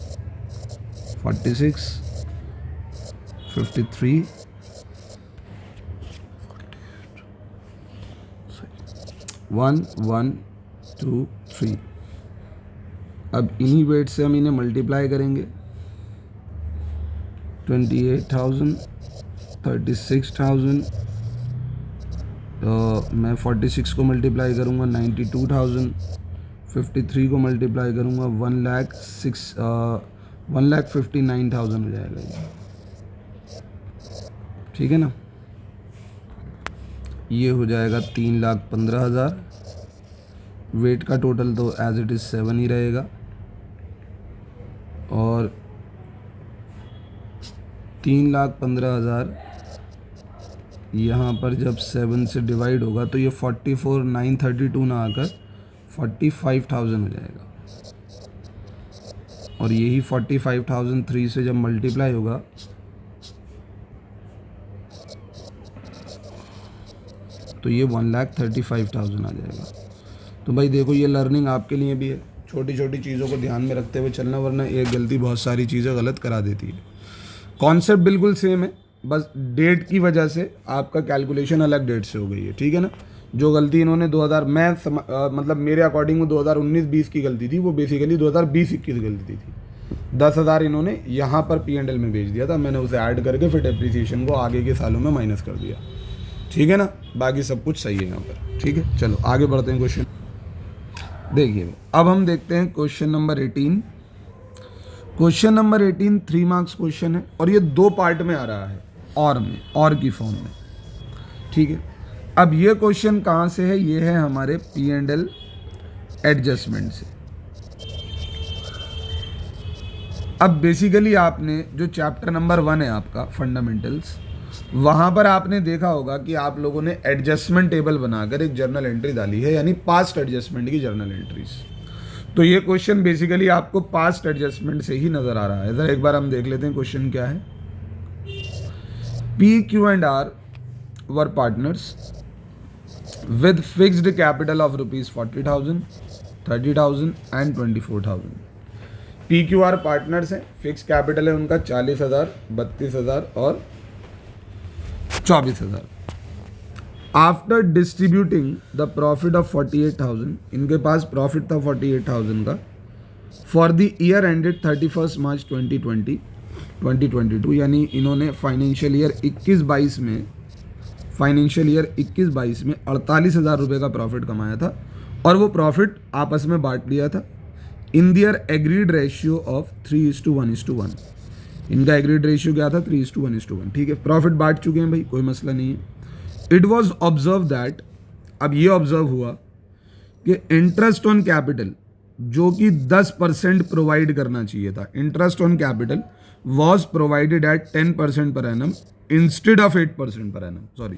46, 53, 1, 1, 2, 3। अब इन्हीं वेट से हम इन्हें मल्टीप्लाई करेंगे। 28,000, 36,000, मैं 46 को मल्टीप्लाई करूँगा 92,000, 53 को मल्टीप्लाई करूँगा 1,59,000 हो जाएगा ये, ठीक है ना। ये हो जाएगा 3,15,000। वेट का टोटल तो एज इट इज़ 7 ही रहेगा, और 3,15,000 यहाँ पर जब 7 से डिवाइड होगा तो ये 44,932 ना आकर 45,000 हो जाएगा, और यही 45,003 से जब मल्टीप्लाई होगा तो ये 1,35,000 आ जाएगा। तो भाई देखो, ये लर्निंग आपके लिए भी है, छोटी छोटी चीज़ों को ध्यान में रखते हुए चलना, वरना एक गलती बहुत सारी चीज़ें गलत करा देती है। कॉन्सेप्ट बिल्कुल सेम है, बस डेट की वजह से आपका कैलकुलेशन अलग डेट से हो गई है, ठीक है ना। जो गलती इन्होंने 2000 मतलब मेरे अकॉर्डिंग वो 2019-20 की गलती थी, वो बेसिकली 2020-21 गलती थी। 10,000 इन्होंने यहाँ पर P&L में भेज दिया था, मैंने उसे ऐड करके फिर डेप्रिसिएशन को आगे के सालों में माइनस कर दिया, ठीक है ना। बाकी सब कुछ सही है यहाँ पर, ठीक है। चलो आगे बढ़ते हैं। क्वेश्चन देखिए, अब हम देखते हैं question number 18। Question number 18 3 marks question है, और ये 2 पार्ट में आ रहा है, और की फॉर्म में, ठीक है। अब ये क्वेश्चन कहाँ से है, ये है हमारे P&L एडजस्टमेंट से। अब बेसिकली आपने जो चैप्टर नंबर 1 है आपका फंडामेंटल्स, वहाँ पर आपने देखा होगा कि आप लोगों ने एडजस्टमेंट टेबल बनाकर एक जर्नल एंट्री डाली है, यानी पास्ट एडजस्टमेंट की जर्नल एंट्रीज। तो ये क्वेश्चन बेसिकली आपको पास्ट एडजस्टमेंट से ही नज़र आ रहा है। इधर एक बार हम देख लेते हैं क्वेश्चन क्या है। P, Q and R were partners with fixed capital of rupees 40,000, 30,000 and 24,000। P, Q, R partners हैं, फिक्स कैपिटल है उनका 40,000, 32,000 और 24,000। After distributing the profit of 48,000, इनके पास प्रॉफिट था 48,000 का, फॉर द ईयर एंडेड 31 मार्च 2022, यानी इन्होंने फाइनेंशियल ईयर 21-22 में 48,000 रुपये का प्रॉफिट कमाया था, और वो प्रॉफिट आपस में बांट लिया था इन दियर एग्रीड रेशियो ऑफ 3:1:1। इनका एग्रीड रेशियो क्या था, 3:1:1, ठीक है। प्रॉफिट बांट चुके हैं भाई, कोई मसला नहीं है। इट वॉज ऑब्जर्व दैट, अब ये ऑब्जर्व हुआ कि इंटरेस्ट ऑन कैपिटल जो कि 10% प्रोवाइड करना चाहिए था, interest on capital was provided eight 10% per annum instead of 8% per annum, sorry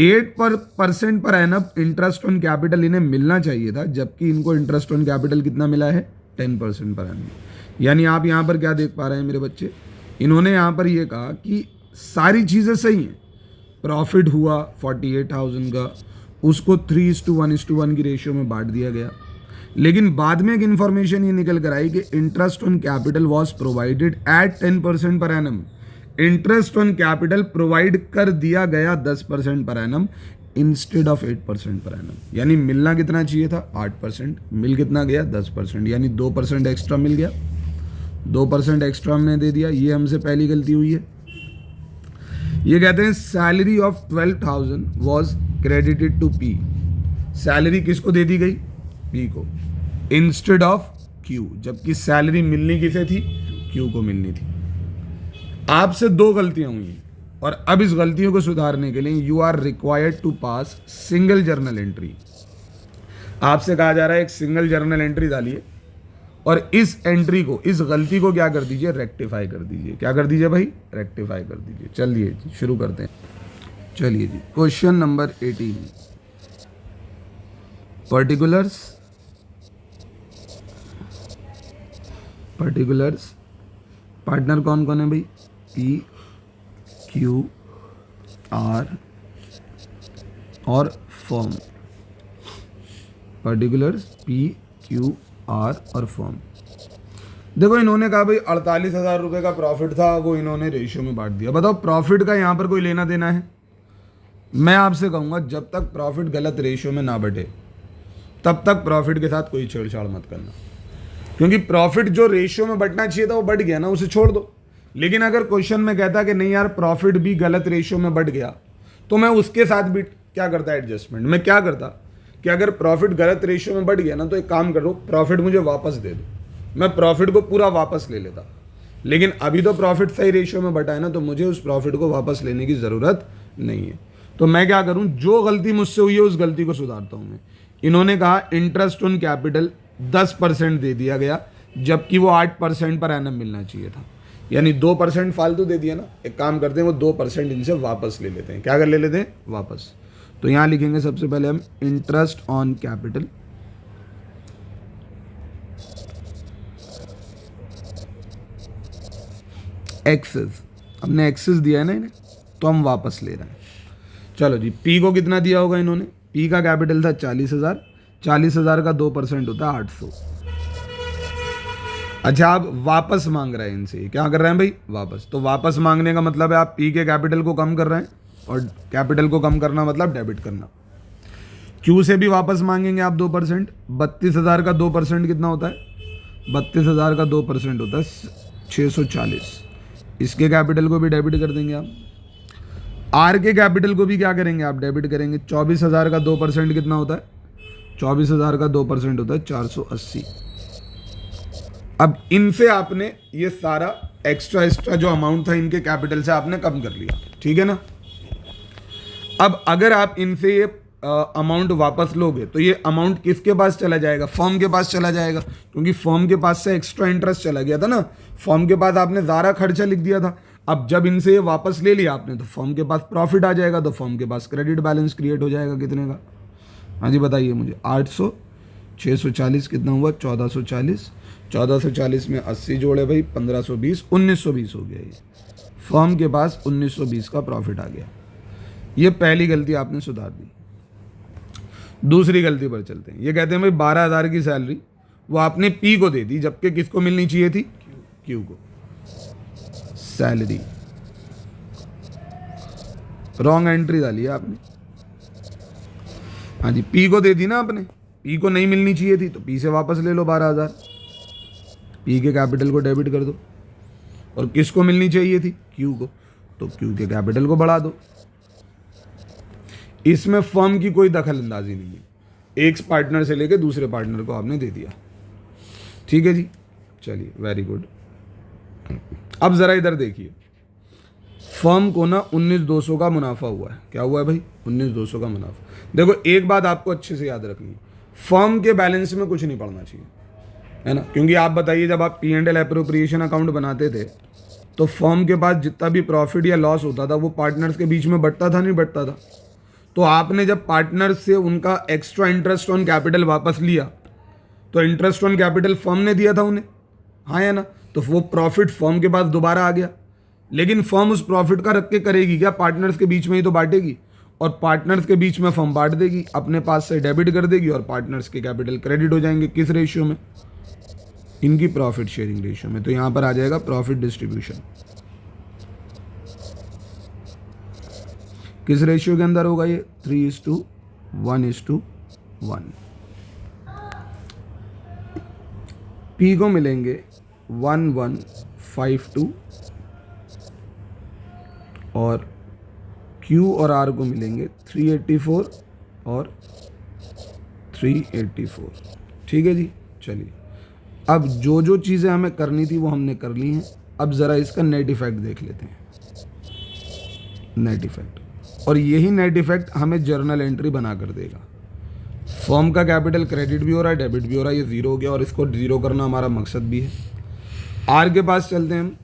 8% per annum interest on capital इन्हें मिलना चाहिए था, जबकि इनको इंटरेस्ट ऑन कैपिटल कितना मिला है 10% पर एनम। यानी आप यहाँ पर क्या देख पा रहे हैं मेरे बच्चे, इन्होंने यहाँ पर ये कहा कि सारी चीज़ें सही हैं, प्रॉफिट हुआ 48,000 का, उसको 3:1:1 की रेशियो में बांट दिया गया, लेकिन बाद में एक इन्फॉर्मेशन ये निकल कर आई कि interest on capital was provided eight 10% per annum, interest on capital provide कर दिया गया 10% per annum instead of 8% per annum. यानी मिलना कितना चाहिए था 8%, मिल कितना गया 10%, यानी 2% एक्स्ट्रा मिल गया, 2% एक्स्ट्रा हमने दे दिया। ये हमसे पहली गलती हुई है। ये कहते हैं salary of 12,000 was credited to P, salary किसको दे दी गई पी को इंस्टेड ऑफ क्यू, जबकि सैलरी मिलनी किसे थी क्यू को मिलनी थी। आपसे 2 गलतियां हुई हैं और अब इस गलतियों को सुधारने के लिए you are required to pass single journal entry. आपसे कहा जा रहा है एक सिंगल जर्नल एंट्री डालिए और इस एंट्री को, इस गलती को क्या कर दीजिए रेक्टिफाई कर दीजिए। क्या कर दीजिए भाई रेक्टिफाई कर दीजिए। चलिए जी शुरू करते हैं। चलिए जी क्वेश्चन नंबर 18, पर्टिकुलर्स पार्टनर कौन कौन है भाई पी क्यू आर और firm, particulars P Q R और फर्म। देखो इन्होंने कहा भाई 48,000 रुपये का प्रॉफिट था, वो इन्होंने रेशियो में बांट दिया। बताओ प्रॉफिट का यहाँ पर कोई लेना देना है? मैं आपसे कहूँगा जब तक प्रॉफिट गलत रेशियो में ना बटे तब तक प्रॉफिट के साथ कोई छेड़छाड़ मत करना, क्योंकि प्रॉफिट जो रेशियो में बटना चाहिए था वो बढ़ गया ना, उसे छोड़ दो। लेकिन अगर क्वेश्चन में कहता कि नहीं यार प्रॉफिट भी गलत रेशियो में बढ़ गया, तो मैं उसके साथ भी क्या करता एडजस्टमेंट। मैं क्या करता कि अगर प्रॉफिट गलत रेशियो में बढ़ गया ना, तो एक काम करो प्रॉफिट मुझे वापस दे दो, मैं प्रॉफिट को पूरा वापस ले लेता। लेकिन अभी तो प्रॉफिट सही रेशियो में बढ़ा है ना, तो मुझे उस प्रॉफिट को वापस लेने की ज़रूरत नहीं है। तो मैं क्या करूं, जो गलती मुझसे हुई है उस गलती को सुधारता हूं मैं। इन्होंने कहा इंटरेस्ट ऑन कैपिटल 10% दे दिया गया, जबकि वो 8% पर एनम मिलना चाहिए था, यानी 2% फालतू दे दिया ना। एक काम करते हैं वो 2% इनसे वापस ले लेते हैं। क्या कर ले लेते हैं वापस। तो यहां लिखेंगे सबसे पहले हम इंटरेस्ट ऑन कैपिटल एक्सेस, हमने एक्सेस दिया है ना इन्हें, तो हम वापस ले रहे हैं। चलो जी पी को कितना दिया होगा इन्होंने, पी का कैपिटल था 40,000, 40,000 का 2% होता है 800। अच्छा आप वापस मांग रहे हैं इनसे, क्या कर रहे हैं भाई वापस। तो वापस मांगने का मतलब है आप पी के कैपिटल को कम कर रहे हैं, और कैपिटल को कम करना मतलब डेबिट करना। क्यू से भी वापस मांगेंगे आप 2%, 32,000 का 2% कितना होता है, 32,000 का 2% होता है 640। इसके कैपिटल को भी डेबिट कर देंगे आप। आर के कैपिटल को भी क्या करेंगे आप डेबिट करेंगे। 24,000 का 2% कितना होता है, 24,000 का 2% होता है 480। अब इनसे आपने ये सारा एक्स्ट्रा जो अमाउंट था इनके कैपिटल से आपने कम कर लिया, ठीक है ना। अब अगर आप इनसे ये अमाउंट वापस लोगे तो ये अमाउंट किसके पास चला जाएगा, फर्म के पास चला जाएगा, क्योंकि फर्म के पास से एक्स्ट्रा इंटरेस्ट चला गया था ना। फर्म के पास आपने ज़्यादा खर्चा लिख दिया था। अब जब इनसे ये वापस ले लिया आपने तो फर्म के पास प्रॉफिट आ जाएगा, तो फर्म के पास क्रेडिट बैलेंस क्रिएट हो जाएगा। कितने का, हाँ जी बताइए मुझे। 800, 640 कितना हुआ 1440, 1440 में 80 जोड़े भाई 1520, 1920 हो गया। ये फर्म के पास 1920 का प्रॉफिट आ गया। ये पहली गलती आपने सुधार दी। दूसरी गलती पर चलते हैं। ये कहते हैं भाई 12,000 की सैलरी वो आपने पी को दे दी, जबकि किसको मिलनी चाहिए थी, क्यू को। सैलरी रॉन्ग एंट्री डाली आपने, हाँ जी पी को दे दी ना आपने, पी को नहीं मिलनी चाहिए थी, तो पी से वापस ले लो 12,000, पी के कैपिटल को डेबिट कर दो। और किसको मिलनी चाहिए थी, क्यू को, तो क्यू के कैपिटल को बढ़ा दो। इसमें फर्म की कोई दखल अंदाजी नहीं है, एक पार्टनर से लेके दूसरे पार्टनर को आपने दे दिया, ठीक है जी। चलिए वेरी गुड। अब जरा इधर देखिए, फर्म को ना 19,200 का मुनाफा हुआ है। क्या हुआ है भाई, 19,200 का मुनाफा। देखो एक बात आपको अच्छे से याद रखनी है, फर्म के बैलेंस में कुछ नहीं पड़ना चाहिए, है ना। क्योंकि आप बताइए, जब आप P&L एप्रोप्रिएशन अकाउंट बनाते थे तो फर्म के पास जितना भी प्रॉफिट या लॉस होता था वो पार्टनर्स के बीच में बंटता था, नहीं बंटता था। तो आपने जब पार्टनर्स से उनका एक्स्ट्रा इंटरेस्ट ऑन कैपिटल वापस लिया तो इंटरेस्ट ऑन कैपिटल फर्म ने दिया था उन्हें, हाँ या ना। तो वो प्रॉफिट फर्म के पास दोबारा आ गया, लेकिन फर्म उस प्रॉफिट का रख के करेगी क्या? पार्टनर्स के बीच में ही तो बांटेगी, और पार्टनर्स के बीच में फर्म बांट देगी, अपने पास से डेबिट कर देगी और पार्टनर्स के कैपिटल क्रेडिट हो जाएंगे। किस रेशियो में? इनकी प्रॉफिट शेयरिंग रेशियो में। तो यहां पर आ जाएगा प्रॉफिट डिस्ट्रीब्यूशन। किस रेशियो के अंदर होगा ये? 3:1:1। पी को मिलेंगे 1152 और क्यू और आर को मिलेंगे 384 और 384। ठीक है जी। चलिए, अब जो जो चीज़ें हमें करनी थी वो हमने कर ली हैं। अब ज़रा इसका नेट इफेक्ट देख लेते हैं, नेट इफेक्ट। और यही नेट इफेक्ट हमें जर्नल एंट्री बना कर देगा। फर्म का कैपिटल क्रेडिट भी हो रहा है, डेबिट भी हो रहा है, ये ज़ीरो हो गया और इसको ज़ीरो करना हमारा मकसद भी है। आर के पास चलते हैं हम।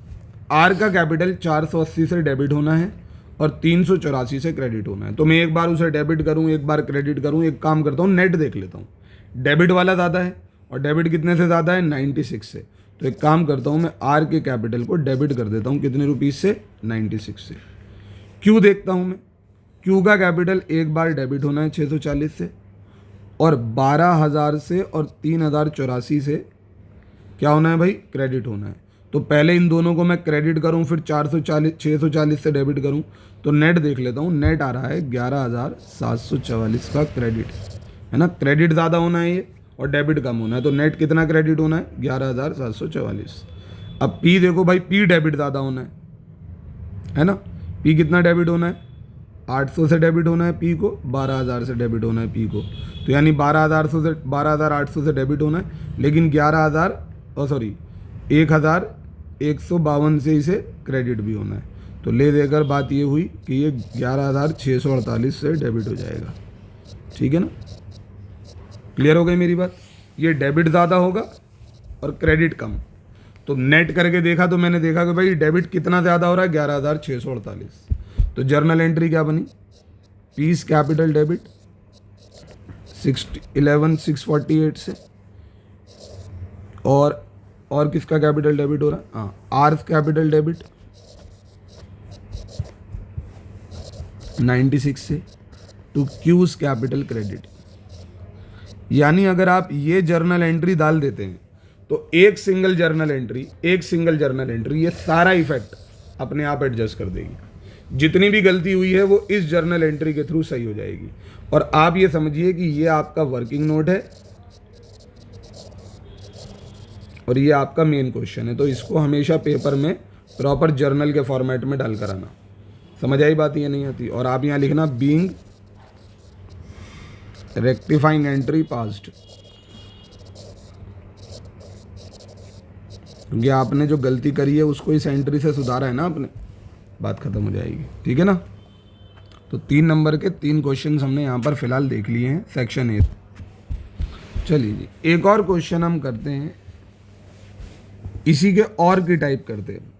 आर का कैपिटल 480 से डेबिट होना है और 384 से क्रेडिट होना है। तो मैं एक बार उसे डेबिट करूं, एक बार क्रेडिट करूं। एक काम करता हूं, नेट देख लेता हूं। डेबिट वाला ज़्यादा है और डेबिट कितने से ज़्यादा है? 96 से। तो एक काम करता हूं, मैं आर के कैपिटल को डेबिट कर देता हूं। कितने रुपीज़ से? 96 से। क्यू देखता हूं मैं। क्यू का कैपिटल एक बार डेबिट होना है 640 से, और 12,000 से और 3,084 से क्या होना है भाई? क्रेडिट होना है। तो पहले इन दोनों को मैं क्रेडिट करूं, फिर 640 से डेबिट करूं। तो नेट देख लेता हूं। नेट आ रहा है 11,744 का क्रेडिट, है ना। क्रेडिट ज़्यादा होना है ये और डेबिट कम होना है। तो नेट कितना क्रेडिट होना है? 11,744। अब पी देखो भाई, पी डेबिट ज़्यादा होना है ना। पी कितना डेबिट होना है? 800 से डेबिट होना है पी को, 12,000 से डेबिट होना है पी को। तो यानी 12,800 से डेबिट होना है, लेकिन 1,152 से इसे क्रेडिट भी होना है। तो ले देकर बात ये हुई कि ये 11,648 से डेबिट हो जाएगा। ठीक है ना, क्लियर हो गई मेरी बात। ये डेबिट ज़्यादा होगा और क्रेडिट कम। तो नेट करके देखा तो मैंने देखा कि भाई डेबिट कितना ज़्यादा हो रहा है? 11,648। तो जर्नल एंट्री क्या बनी? पीस कैपिटल डेबिट 11,648 से, और किसका कैपिटल डेबिट हो रहा है? हाँ, आर्स कैपिटल डेबिट 96 से टू क्यूज कैपिटल क्रेडिट। यानी अगर आप ये जर्नल एंट्री डाल देते हैं तो एक सिंगल जर्नल एंट्री ये सारा इफेक्ट अपने आप एडजस्ट कर देगी। जितनी भी गलती हुई है वो इस जर्नल एंट्री के थ्रू सही हो जाएगी। और आप ये समझिए कि ये आपका वर्किंग नोट है और ये आपका मेन क्वेश्चन है। तो इसको हमेशा पेपर में प्रॉपर जर्नल के फॉर्मेट में डाल कर आना। समझ आई बात? ये नहीं आती और आप यहाँ लिखना बीइंग रेक्टिफाइंग एंट्री पास्ड, क्योंकि आपने जो गलती करी है उसको इस एंट्री से सुधारा है ना आपने। बात खत्म हो जाएगी। ठीक है ना। तो 3 नंबर के 3 क्वेश्चन हमने यहाँ पर फिलहाल देख लिए हैं सेक्शन 8। चलिए जी, एक और क्वेश्चन हम करते हैं, इसी के और की टाइप करते हैं।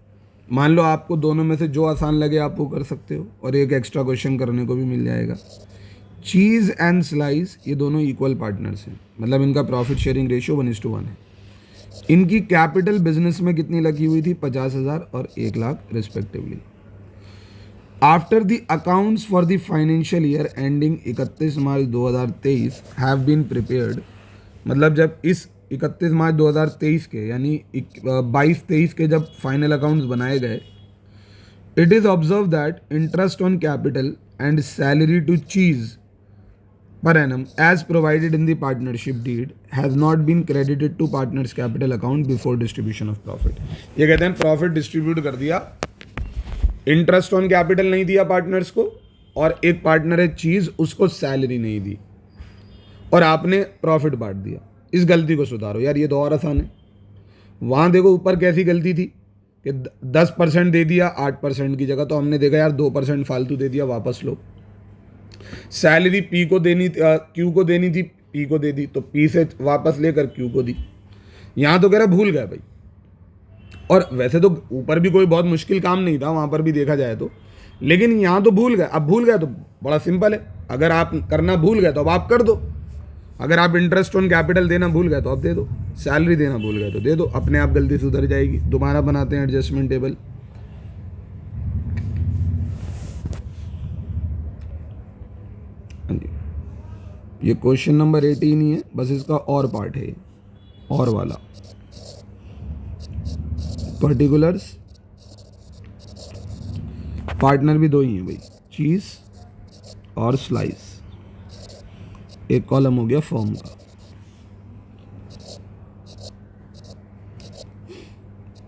मान लो आपको दोनों में से जो आसान लगे आप वो कर सकते हो, और एक एक्स्ट्रा क्वेश्चन करने को भी मिल जाएगा। चीज़ एंड स्लाइस ये दोनों इक्वल पार्टनर्स हैं, मतलब इनका प्रॉफिट शेयरिंग रेशियो 1:1 है। इनकी कैपिटल बिजनेस में कितनी लगी हुई थी? 50,000 और 1,00,000 respectively. After the accounts for the financial year ending 31 March 2023 have been prepared, मतलब जब इस 31 मार्च 2023 के यानी 22-23 के जब फाइनल अकाउंट्स बनाए गए, it is observe that interest on capital and salary to cheese per annum as provided in the partnership deed has not been credited to partners capital account before distribution of profit। ये कहते हैं प्रॉफिट डिस्ट्रीब्यूट कर दिया, इंटरेस्ट ऑन कैपिटल नहीं दिया पार्टनर्स को, और एक पार्टनर है चीज उसको सैलरी नहीं दी और आपने प्रॉफिट बांट दिया। इस गलती को सुधारो यार, ये तो और आसान है। वहां देखो ऊपर कैसी गलती थी कि 10% दे दिया 8% की जगह, तो हमने देखा यार 2% फालतू दे दिया, वापस लो। सैलरी पी को देनी, क्यू को देनी थी पी को दे दी, तो पी से वापस लेकर क्यू को दी। यहाँ तो कह रहा भूल गया भाई, और वैसे तो ऊपर भी कोई बहुत मुश्किल काम नहीं था वहाँ पर भी देखा जाए तो, लेकिन यहाँ तो भूल गए। अब भूल गया तो बड़ा सिंपल है, अगर आप करना भूल गए तो अब आप कर दो। अगर आप इंटरेस्ट ऑन कैपिटल देना भूल गए तो अब दे दो, सैलरी देना भूल गए तो दे दो, अपने आप गलती सुधर जाएगी। दोबारा बनाते हैं एडजस्टमेंट टेबल। ये क्वेश्चन नंबर 18 ही है, बस इसका और पार्ट है, और वाला पर्टिकुलर्स। पार्टनर भी दो ही हैं भाई, चीज और स्लाइस। एक कॉलम हो गया फॉर्म का।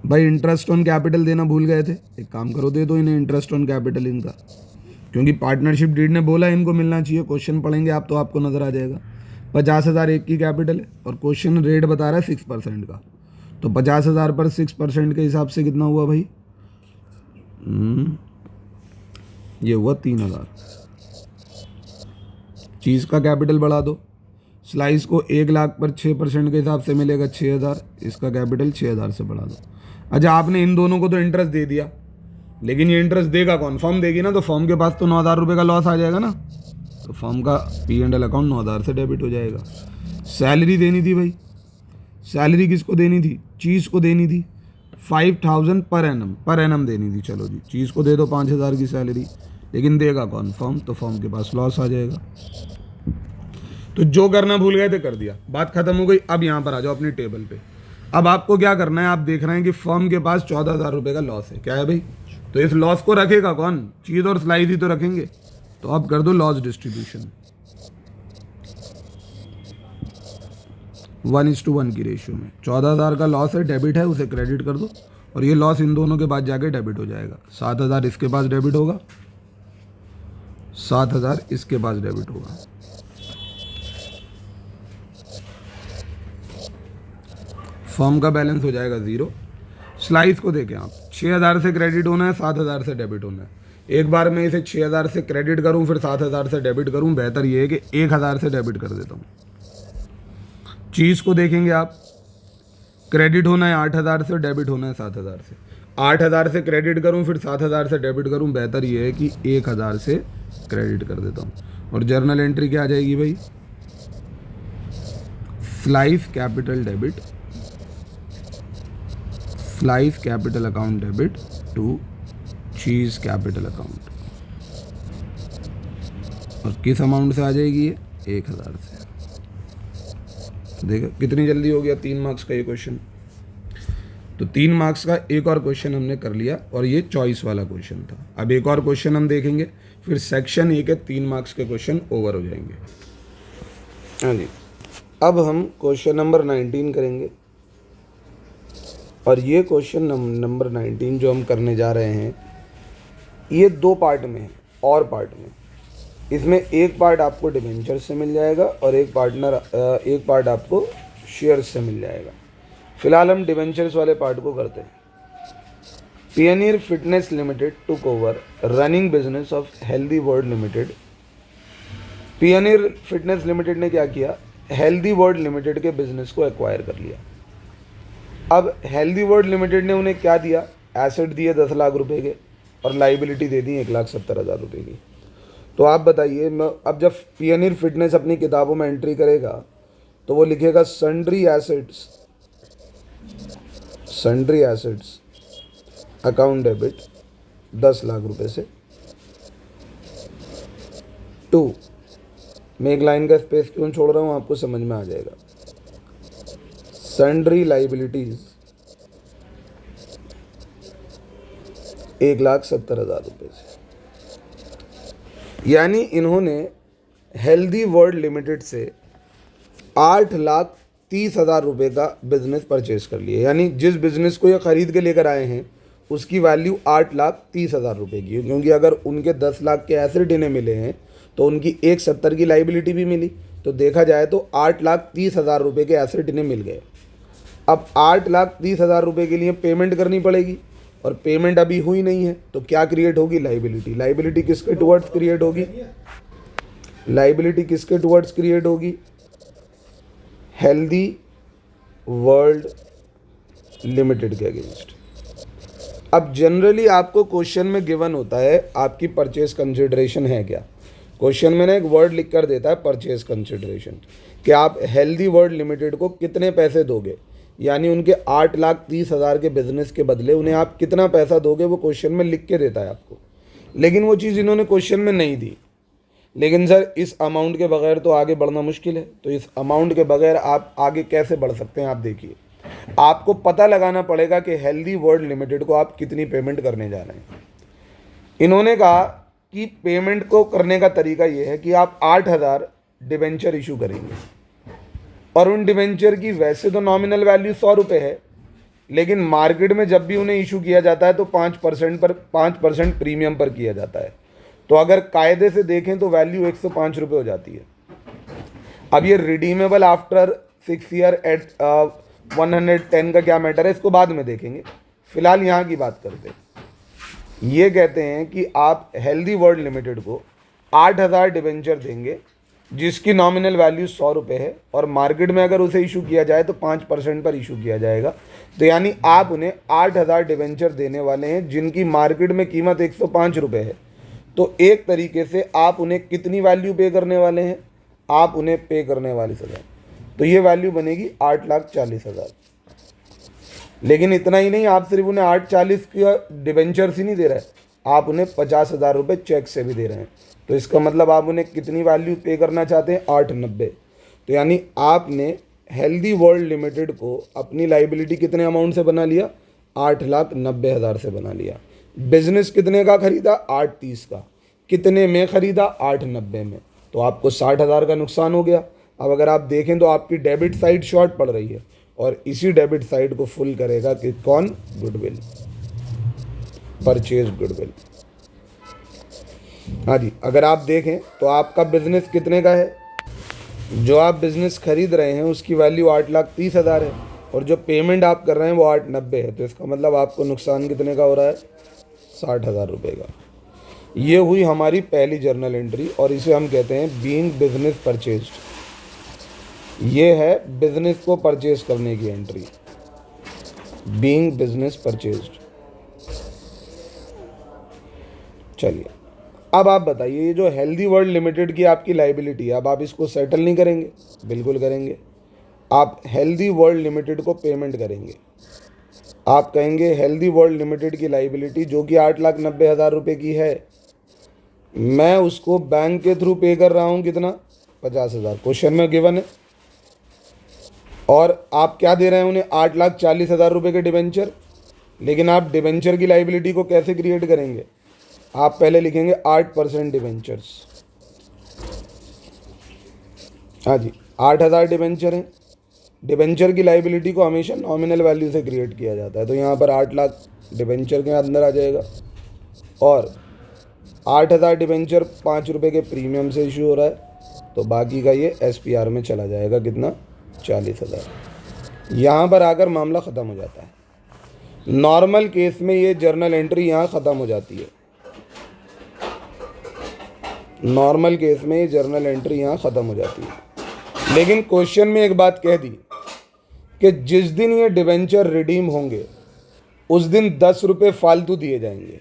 भाई इंटरेस्ट ऑन कैपिटल देना भूल गए थे, एक काम करो दे दो इन्हें इंटरेस्ट ऑन कैपिटल इनका, क्योंकि पार्टनरशिप डीड ने बोला इनको मिलना चाहिए। क्वेश्चन पढ़ेंगे आप तो आपको नजर आ जाएगा। 50,000 एक की कैपिटल है और क्वेश्चन रेट बता रहा है 6% का, तो 50,000 पर 6% के हिसाब से कितना हुआ भाई? ये हुआ 3,000। चीज़ का कैपिटल बढ़ा दो, स्लाइस को 1,00,000 पर 6% के हिसाब से मिलेगा 6,000, इसका कैपिटल 6,000 से बढ़ा दो। अच्छा, आपने इन दोनों को तो इंटरेस्ट दे दिया, लेकिन ये इंटरेस्ट देगा कौन? फर्म देगी ना, तो फर्म के पास तो 9,000 रुपये का लॉस आ जाएगा ना, तो फर्म का P&L अकाउंट 9,000 से डेबिट हो जाएगा। सैलरी देनी थी भाई, सैलरी किसको देनी थी? चीज़ को देनी थी 5,000 पर एनम देनी थी। चलो जी, चीज़ को दे दो 5,000 की सैलरी, लेकिन देगा कौन? फर्म, तो फर्म के पास लॉस आ जाएगा। तो जो करना भूल गए थे कर दिया, बात खत्म हो गई। अब यहाँ पर आ जाओ अपनी टेबल पे। अब आपको क्या करना है, आप देख रहे हैं कि फर्म के पास 14,000 रुपये का लॉस है, क्या है भाई? तो इस लॉस को रखेगा कौन? चीज़ और स्लाइस ही तो रखेंगे। तो अब कर दो लॉस डिस्ट्रीब्यूशन, 1:1 की रेशियो में। 14,000 का लॉस है, डेबिट है, उसे क्रेडिट कर दो, और ये लॉस इन दोनों के बाद जाके डेबिट हो जाएगा। 7,000 इसके पास डेबिट होगा, 7,000 इसके पास डेबिट होगा। फर्म का बैलेंस हो जाएगा 0। स्लाइस को देखें आप, 6,000 से क्रेडिट होना है, 7,000 से डेबिट होना है। एक बार मैं इसे 6,000 से क्रेडिट करूं फिर 7,000 से डेबिट करूं, बेहतर ये है कि 1,000 से डेबिट कर देता हूं। चीज़ को देखेंगे आप, क्रेडिट होना है 8,000 से, डेबिट होना है 7,000 से। 8,000 से क्रेडिट करूं फिर 7,000 से डेबिट करूं, बेहतर ये है कि 1,000 से क्रेडिट कर देता हूं। और जर्नल एंट्री क्या आ जाएगी भाई? Slice capital debit, slice capital account debit to cheese capital account. और किस अमाउंट से आ जाएगी ये? 1,000 से। देखो कितनी जल्दी हो गया 3 मार्क्स का ये क्वेश्चन। तो 3 मार्क्स का एक और क्वेश्चन हमने कर लिया, और ये चॉइस वाला क्वेश्चन था। अब एक और क्वेश्चन हम देखेंगे, फिर सेक्शन ए के 3 मार्क्स के क्वेश्चन ओवर हो जाएंगे। हाँ जी, अब हम क्वेश्चन नंबर 19 करेंगे, और ये क्वेश्चन नंबर 19 जो हम करने जा रहे हैं ये 2 पार्ट में है, और पार्ट में इसमें एक पार्ट आपको डिवेंचर से मिल जाएगा और एक पार्ट आपको शेयर्स से मिल जाएगा। फिलहाल हम डिवेंचर्स वाले पार्ट को करते हैं। Pioneer fitness limited took over running business of healthy world limited. Pioneer fitness limited ने क्या किया? हेल्दी वर्ल्ड लिमिटेड के बिजनेस को एक्वायर कर लिया। अब हेल्दी वर्ल्ड लिमिटेड ने उन्हें क्या दिया? एसेट दिए 10 लाख रुपए के, और लाइबिलिटी दे दी 1,70,000 रुपये की। तो आप बताइए, अब जब पियोनियर फिटनेस अपनी किताबों में एंट्री करेगा तो वो लिखेगा sundry assets account debit 10 lakh रुपए से टू, मैं एक लाइन का स्पेस क्यों छोड़ रहा हूँ आपको समझ में आ जाएगा, सन्ड्री लाइबिलिटीज 1,70,000 रुपये से। यानी इन्होंने हेल्दी वर्ल्ड लिमिटेड से 8,30,000 रुपये का बिजनेस परचेज कर लिया। यानी जिस बिजनेस को ये खरीद के लेकर आए हैं उसकी वैल्यू 8,30,000 रुपये की है, क्योंकि अगर उनके 10 लाख के एसेट इन्हें मिले हैं तो उनकी 1,70 की लाइबिलिटी भी मिली, तो देखा जाए तो 8,30,000 रुपये के एसेट इन्हें मिल गए। अब 8,30,000 रुपये के लिए पेमेंट करनी पड़ेगी, और पेमेंट अभी हुई नहीं है, तो क्या क्रिएट होगी? लाइबिलिटी। लाइबिलिटी किसके टुवर्ड्स क्रिएट होगी? लाइबिलिटी किसके टुवर्ड्स क्रिएट होगी? हेल्दी वर्ल्ड लिमिटेड के अगेंस्ट। अब जनरली आपको क्वेश्चन में गिवन होता है आपकी परचेज कंसिडरेशन है क्या। क्वेश्चन में ना एक वर्ड लिख कर देता है परचेज कंसिडरेशन, कि आप हेल्दी वर्ल्ड लिमिटेड को कितने पैसे दोगे, यानी उनके 8,30,000 के बिजनेस के बदले उन्हें आप कितना पैसा दोगे, वो क्वेश्चन में लिख के देता है आपको। लेकिन वो चीज़ इन्होंने क्वेश्चन में नहीं दी। लेकिन सर इस अमाउंट के बगैर तो आगे बढ़ना मुश्किल है, तो इस अमाउंट के बगैर आप आगे कैसे बढ़ सकते हैं। आप देखिए, आपको पता लगाना पड़ेगा कि हेल्दी वर्ल्ड लिमिटेड को आप कितनी पेमेंट करने जा रहे हैं। इन्होंने कहा कि पेमेंट को करने का तरीका ये है कि आप 8,000 डिबेंचर इशू करेंगे, और उन डिबेंचर की वैसे तो नॉमिनल वैल्यू 100 रुपये है, लेकिन मार्केट में जब भी उन्हें इशू किया जाता है तो 5% प्रीमियम पर किया जाता है। तो अगर कायदे से देखें तो वैल्यू 105 रुपये हो जाती है। अब ये रिडीमेबल आफ्टर 6 ईयर एट 110 का क्या मैटर है, इसको बाद में देखेंगे। फिलहाल यहाँ की बात करते हैं। ये कहते हैं कि आप हेल्दी वर्ल्ड लिमिटेड को 8,000 डिबेंचर देंगे जिसकी नॉमिनल वैल्यू 100 रुपये है, और मार्केट में अगर उसे इशू किया जाए तो 5% पर इशू किया जाएगा। तो यानी आप उन्हें 8,000 डिबेंचर देने वाले हैं जिनकी मार्केट में कीमत 105 रुपये है। तो एक तरीके से आप उन्हें कितनी वैल्यू पे करने वाले हैं, आप उन्हें पे करने वाले सजा, तो ये वैल्यू बनेगी 8,40,000। लेकिन इतना ही नहीं, आप सिर्फ उन्हें 8,40 की डिबेंचर्स ही नहीं दे रहे, आप उन्हें 50,000 रुपये चेक से भी दे रहे हैं। तो इसका मतलब आप उन्हें कितनी वैल्यू पे करना चाहते हैं, 890। तो यानी आपने हेल्दी वर्ल्ड लिमिटेड को अपनी लाइबिलिटी कितने अमाउंट से बना लिया, 8,90,000 से बना लिया। बिजनेस कितने का खरीदा, 830 का। कितने में खरीदा, 890 में। तो आपको 60,000 का नुकसान हो गया। अब अगर आप देखें तो आपकी डेबिट साइड शॉर्ट पड़ रही है, और इसी डेबिट साइड को फुल करेगा कि कौन, गुडविल, परचेज गुडविल। हाँ जी, अगर आप देखें तो आपका बिजनेस कितने का है, जो आप बिजनेस खरीद रहे हैं उसकी वैल्यू 8,30,000 है, और जो पेमेंट आप कर रहे हैं वो 890 है। तो इसका मतलब आपको नुकसान कितने का हो रहा है, 60,000 रुपये का। ये हुई हमारी पहली जर्नल एंट्री, और इसे हम कहते हैं बीइंग बिजनेस परचेज्ड। ये है बिजनेस को परचेज करने की एंट्री, बीइंग बिजनेस परचेज्ड। चलिए, अब आप बताइए, ये जो हेल्दी वर्ल्ड लिमिटेड की आपकी लाइबिलिटी है, अब आप इसको सेटल नहीं करेंगे, बिल्कुल करेंगे। आप हेल्दी वर्ल्ड लिमिटेड को पेमेंट करेंगे। आप कहेंगे हेल्दी वर्ल्ड लिमिटेड की लाइबिलिटी जो कि 8,90,000 रुपये की है, मैं उसको बैंक के थ्रू पे कर रहा हूँ कितना, 50,000, क्वेश्चन में गिवन है। और आप क्या दे रहे हैं उन्हें, 8,40,000 रुपये के डिबेंचर। लेकिन आप डिबेंचर की लाइबिलिटी को कैसे क्रिएट करेंगे, आप पहले लिखेंगे 8% डिबेंचर्स। हाँ जी, 8,000 डिबेंचर हैं। डिबेंचर की लाइबिलिटी को हमेशा नॉमिनल वैल्यू से क्रिएट किया जाता है, तो यहाँ पर 8 लाख डिबेंचर के अंदर आ जाएगा, और 8,000 डिबेंचर 5 रुपये के प्रीमियम से इशू हो रहा है, तो बाकी का ये SPR में चला जाएगा, कितना, 40,000। यहाँ पर आकर मामला ख़त्म हो जाता है। नॉर्मल केस में ये जर्नल एंट्री यहाँ ख़त्म हो जाती है। नॉर्मल केस में ये जर्नल एंट्री यहाँ ख़त्म हो जाती है। लेकिन क्वेश्चन में एक बात कह दी कि जिस दिन ये डिबेंचर रिडीम होंगे उस दिन 10 रुपये फालतू दिए जाएंगे।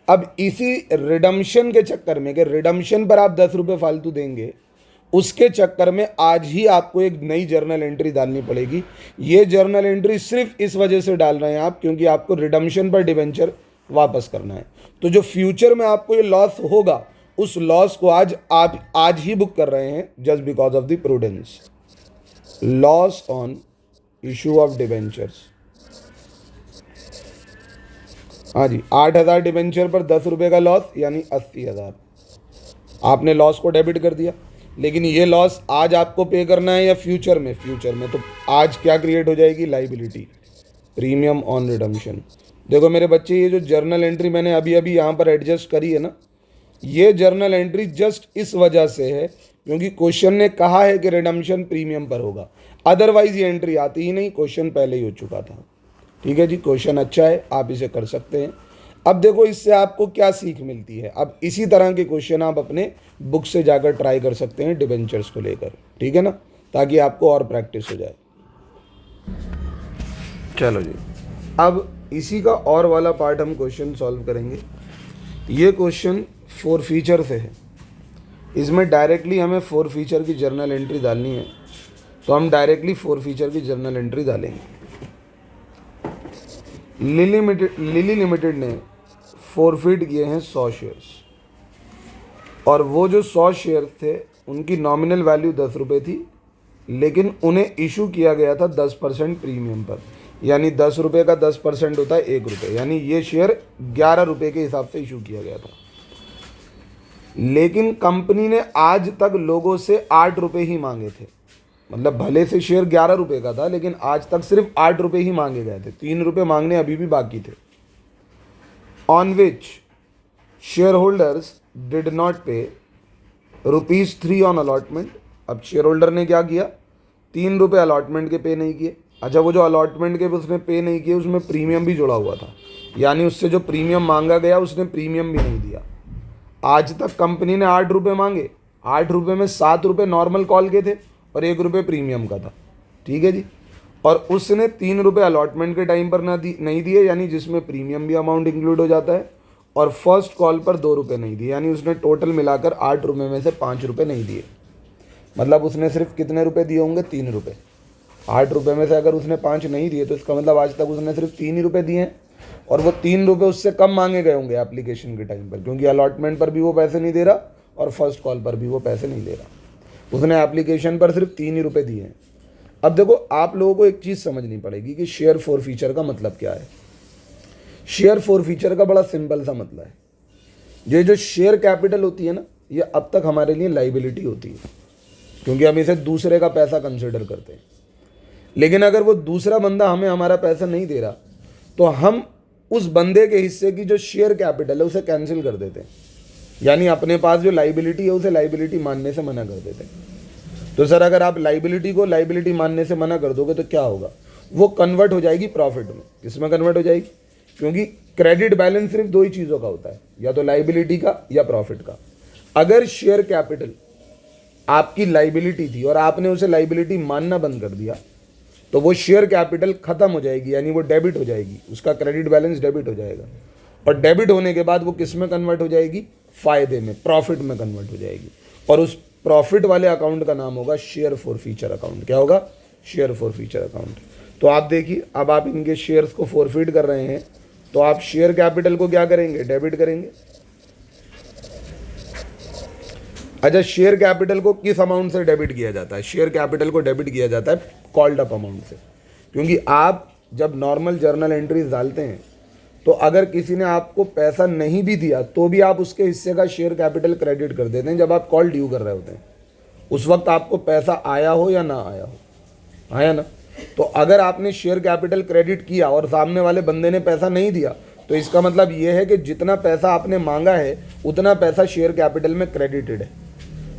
अब इसी रिडम्शन के चक्कर में, कि रिडम्शन पर आप 10 रुपये फालतू देंगे, उसके चक्कर में आज ही आपको एक नई जर्नल एंट्री डालनी पड़ेगी। ये जर्नल एंट्री सिर्फ इस वजह से डाल रहे हैं आप, क्योंकि आपको रिडम्शन पर डिबेंचर वापस करना है। तो जो फ्यूचर में आपको ये लॉस होगा, उस लॉस को आप आज ही बुक कर रहे हैं, just because of the prudence. Loss on issue of debentures. हाँ जी, 8,000 डिबेंचर पर 10 रुपये का लॉस, यानी 80,000। आपने लॉस को डेबिट कर दिया। लेकिन ये लॉस आज आपको पे करना है या फ्यूचर में, फ्यूचर में। तो आज क्या क्रिएट हो जाएगी, लाइबिलिटी, प्रीमियम ऑन रिडम्शन। देखो मेरे बच्चे, ये जो जर्नल एंट्री मैंने अभी अभी यहाँ पर एडजस्ट करी है ना, ये जर्नल एंट्री जस्ट इस वजह से है क्योंकि क्वेश्चन ने कहा है कि रिडम्शन प्रीमियम पर होगा, अदरवाइज ये एंट्री आती ही नहीं, क्वेश्चन पहले ही हो चुका था। ठीक है जी, क्वेश्चन अच्छा है, आप इसे कर सकते हैं। अब देखो इससे आपको क्या सीख मिलती है। अब इसी तरह के क्वेश्चन आप अपने बुक से जाकर ट्राई कर सकते हैं डिबेंचर्स को लेकर, ठीक है ना। ताकि आपको और प्रैक्टिस हो जाए। चलो जी, अब इसी का और वाला पार्ट हम क्वेश्चन सॉल्व करेंगे। ये क्वेश्चन 4 फीचर से है। इसमें डायरेक्टली हमें 4 फीचर की जर्नल एंट्री डालनी है, तो हम डायरेक्टली 4 फीचर की जर्नल एंट्री डालेंगे। लिली लिमिटेड ने फॉरफिट किए हैं 100 शेयर्स, और वो जो 100 शेयर थे उनकी नॉमिनल वैल्यू 10 रुपये थी, लेकिन उन्हें इशू किया गया था 10% प्रीमियम पर, यानी 10 रुपये का 10% होता है 1 रुपये, यानी ये शेयर 11 रुपये के हिसाब से इशू किया गया था। लेकिन कंपनी ने आज तक लोगों से 8 रुपये ही मांगे थे, मतलब भले से शेयर 11 रुपये का था, लेकिन आज तक सिर्फ 8 रुपये ही मांगे गए थे, 3 रुपये मांगने अभी भी बाकी थे। On which share holders did not पे ₹3 ऑन अलॉटमेंट। अब शेयर होल्डर ने क्या किया, 3 रुपये अलॉटमेंट के पे नहीं किए। अच्छा, वो जो अलॉटमेंट के उसने पे नहीं किए उसमें प्रीमियम भी जुड़ा हुआ था, यानी उससे जो प्रीमियम मांगा गया उसने प्रीमियम भी नहीं दिया। आज तक कंपनी ने 8 रुपये मांगे, 8 रुपये में 7 रुपये नॉर्मल कॉल के थे और 1 रुपये प्रीमियम का था, ठीक है जी। और उसने 3 रुपये अलॉटमेंट के टाइम पर नहीं दिए, यानी जिसमें प्रीमियम भी अमाउंट इंक्लूड हो जाता है, और फर्स्ट कॉल पर 2 रुपये नहीं दिए, यानी उसने टोटल मिलाकर 8 रुपये में से 5 रुपये नहीं दिए। मतलब उसने सिर्फ कितने रुपये दिए होंगे, 3 रुपये। 8 रुपये में से अगर उसने 5 नहीं दिए तो इसका मतलब आज तक उसने सिर्फ 3 ही रुपये दिए हैं, और वो 3 रुपये उससे कम मांगे गए होंगे एप्लीकेशन के टाइम पर, क्योंकि अलॉटमेंट पर भी वो पैसे नहीं दे रहा और फर्स्ट कॉल पर भी वो पैसे नहीं दे रहा। उसने एप्लीकेशन पर सिर्फ 3 ही रुपये दिए हैं। अब देखो, आप लोगों को एक चीज़ समझनी पड़ेगी कि शेयर फॉर फीचर का मतलब क्या है। शेयर फॉर फीचर का बड़ा सिंपल सा मतलब है, ये जो शेयर कैपिटल होती है ना, ये अब तक हमारे लिए लाइबिलिटी होती है, क्योंकि हम इसे दूसरे का पैसा कंसिडर करते हैं। लेकिन अगर वो दूसरा बंदा हमें हमारा पैसा नहीं दे रहा, तो हम उस बंदे के हिस्से की जो शेयर कैपिटल है उसे कैंसिल कर देते हैं, यानी अपने पास जो लाइबिलिटी है उसे लाइबिलिटी मानने से मना कर देते हैं। तो सर, अगर आप लाइबिलिटी को लाइबिलिटी मानने से मना कर दोगे तो क्या होगा, वो कन्वर्ट हो जाएगी प्रॉफिट में। किसमें कन्वर्ट हो जाएगी, क्योंकि क्रेडिट बैलेंस सिर्फ 2 ही चीज़ों का होता है, या तो लाइबिलिटी का या प्रॉफिट का। अगर शेयर कैपिटल आपकी लाइबिलिटी थी और आपने उसे लाइबिलिटी मानना बंद कर दिया, तो वो शेयर कैपिटल खत्म हो जाएगी, यानी वो डेबिट हो जाएगी, उसका क्रेडिट बैलेंस डेबिट हो जाएगा। और डेबिट होने के बाद वो किस में कन्वर्ट हो जाएगी, फायदे में, प्रॉफिट में कन्वर्ट हो जाएगी। और उस प्रॉफिट वाले अकाउंट का नाम होगा शेयर फॉर फीचर अकाउंट। क्या होगा, शेयर फॉर फीचर अकाउंट। तो आप देखिए, अब आप इनके शेयर्स को फॉरफिट कर रहे हैं, तो आप शेयर कैपिटल को क्या करेंगे, डेबिट करेंगे। अच्छा, शेयर कैपिटल को किस अमाउंट से डेबिट किया जाता है, शेयर कैपिटल को डेबिट किया जाता है कॉल्ड अप अमाउंट से। क्योंकि आप जब नॉर्मल जर्नल एंट्रीज डालते हैं, तो अगर किसी ने आपको पैसा नहीं भी दिया तो भी आप उसके हिस्से का शेयर कैपिटल क्रेडिट कर देते हैं जब आप कॉल ड्यू कर रहे होते हैं। उस वक्त आपको पैसा आया हो या ना आया हो, आया ना। तो अगर आपने शेयर कैपिटल क्रेडिट किया और सामने वाले बंदे ने पैसा नहीं दिया, तो इसका मतलब ये है कि जितना पैसा आपने मांगा है उतना पैसा शेयर कैपिटल में क्रेडिटेड है।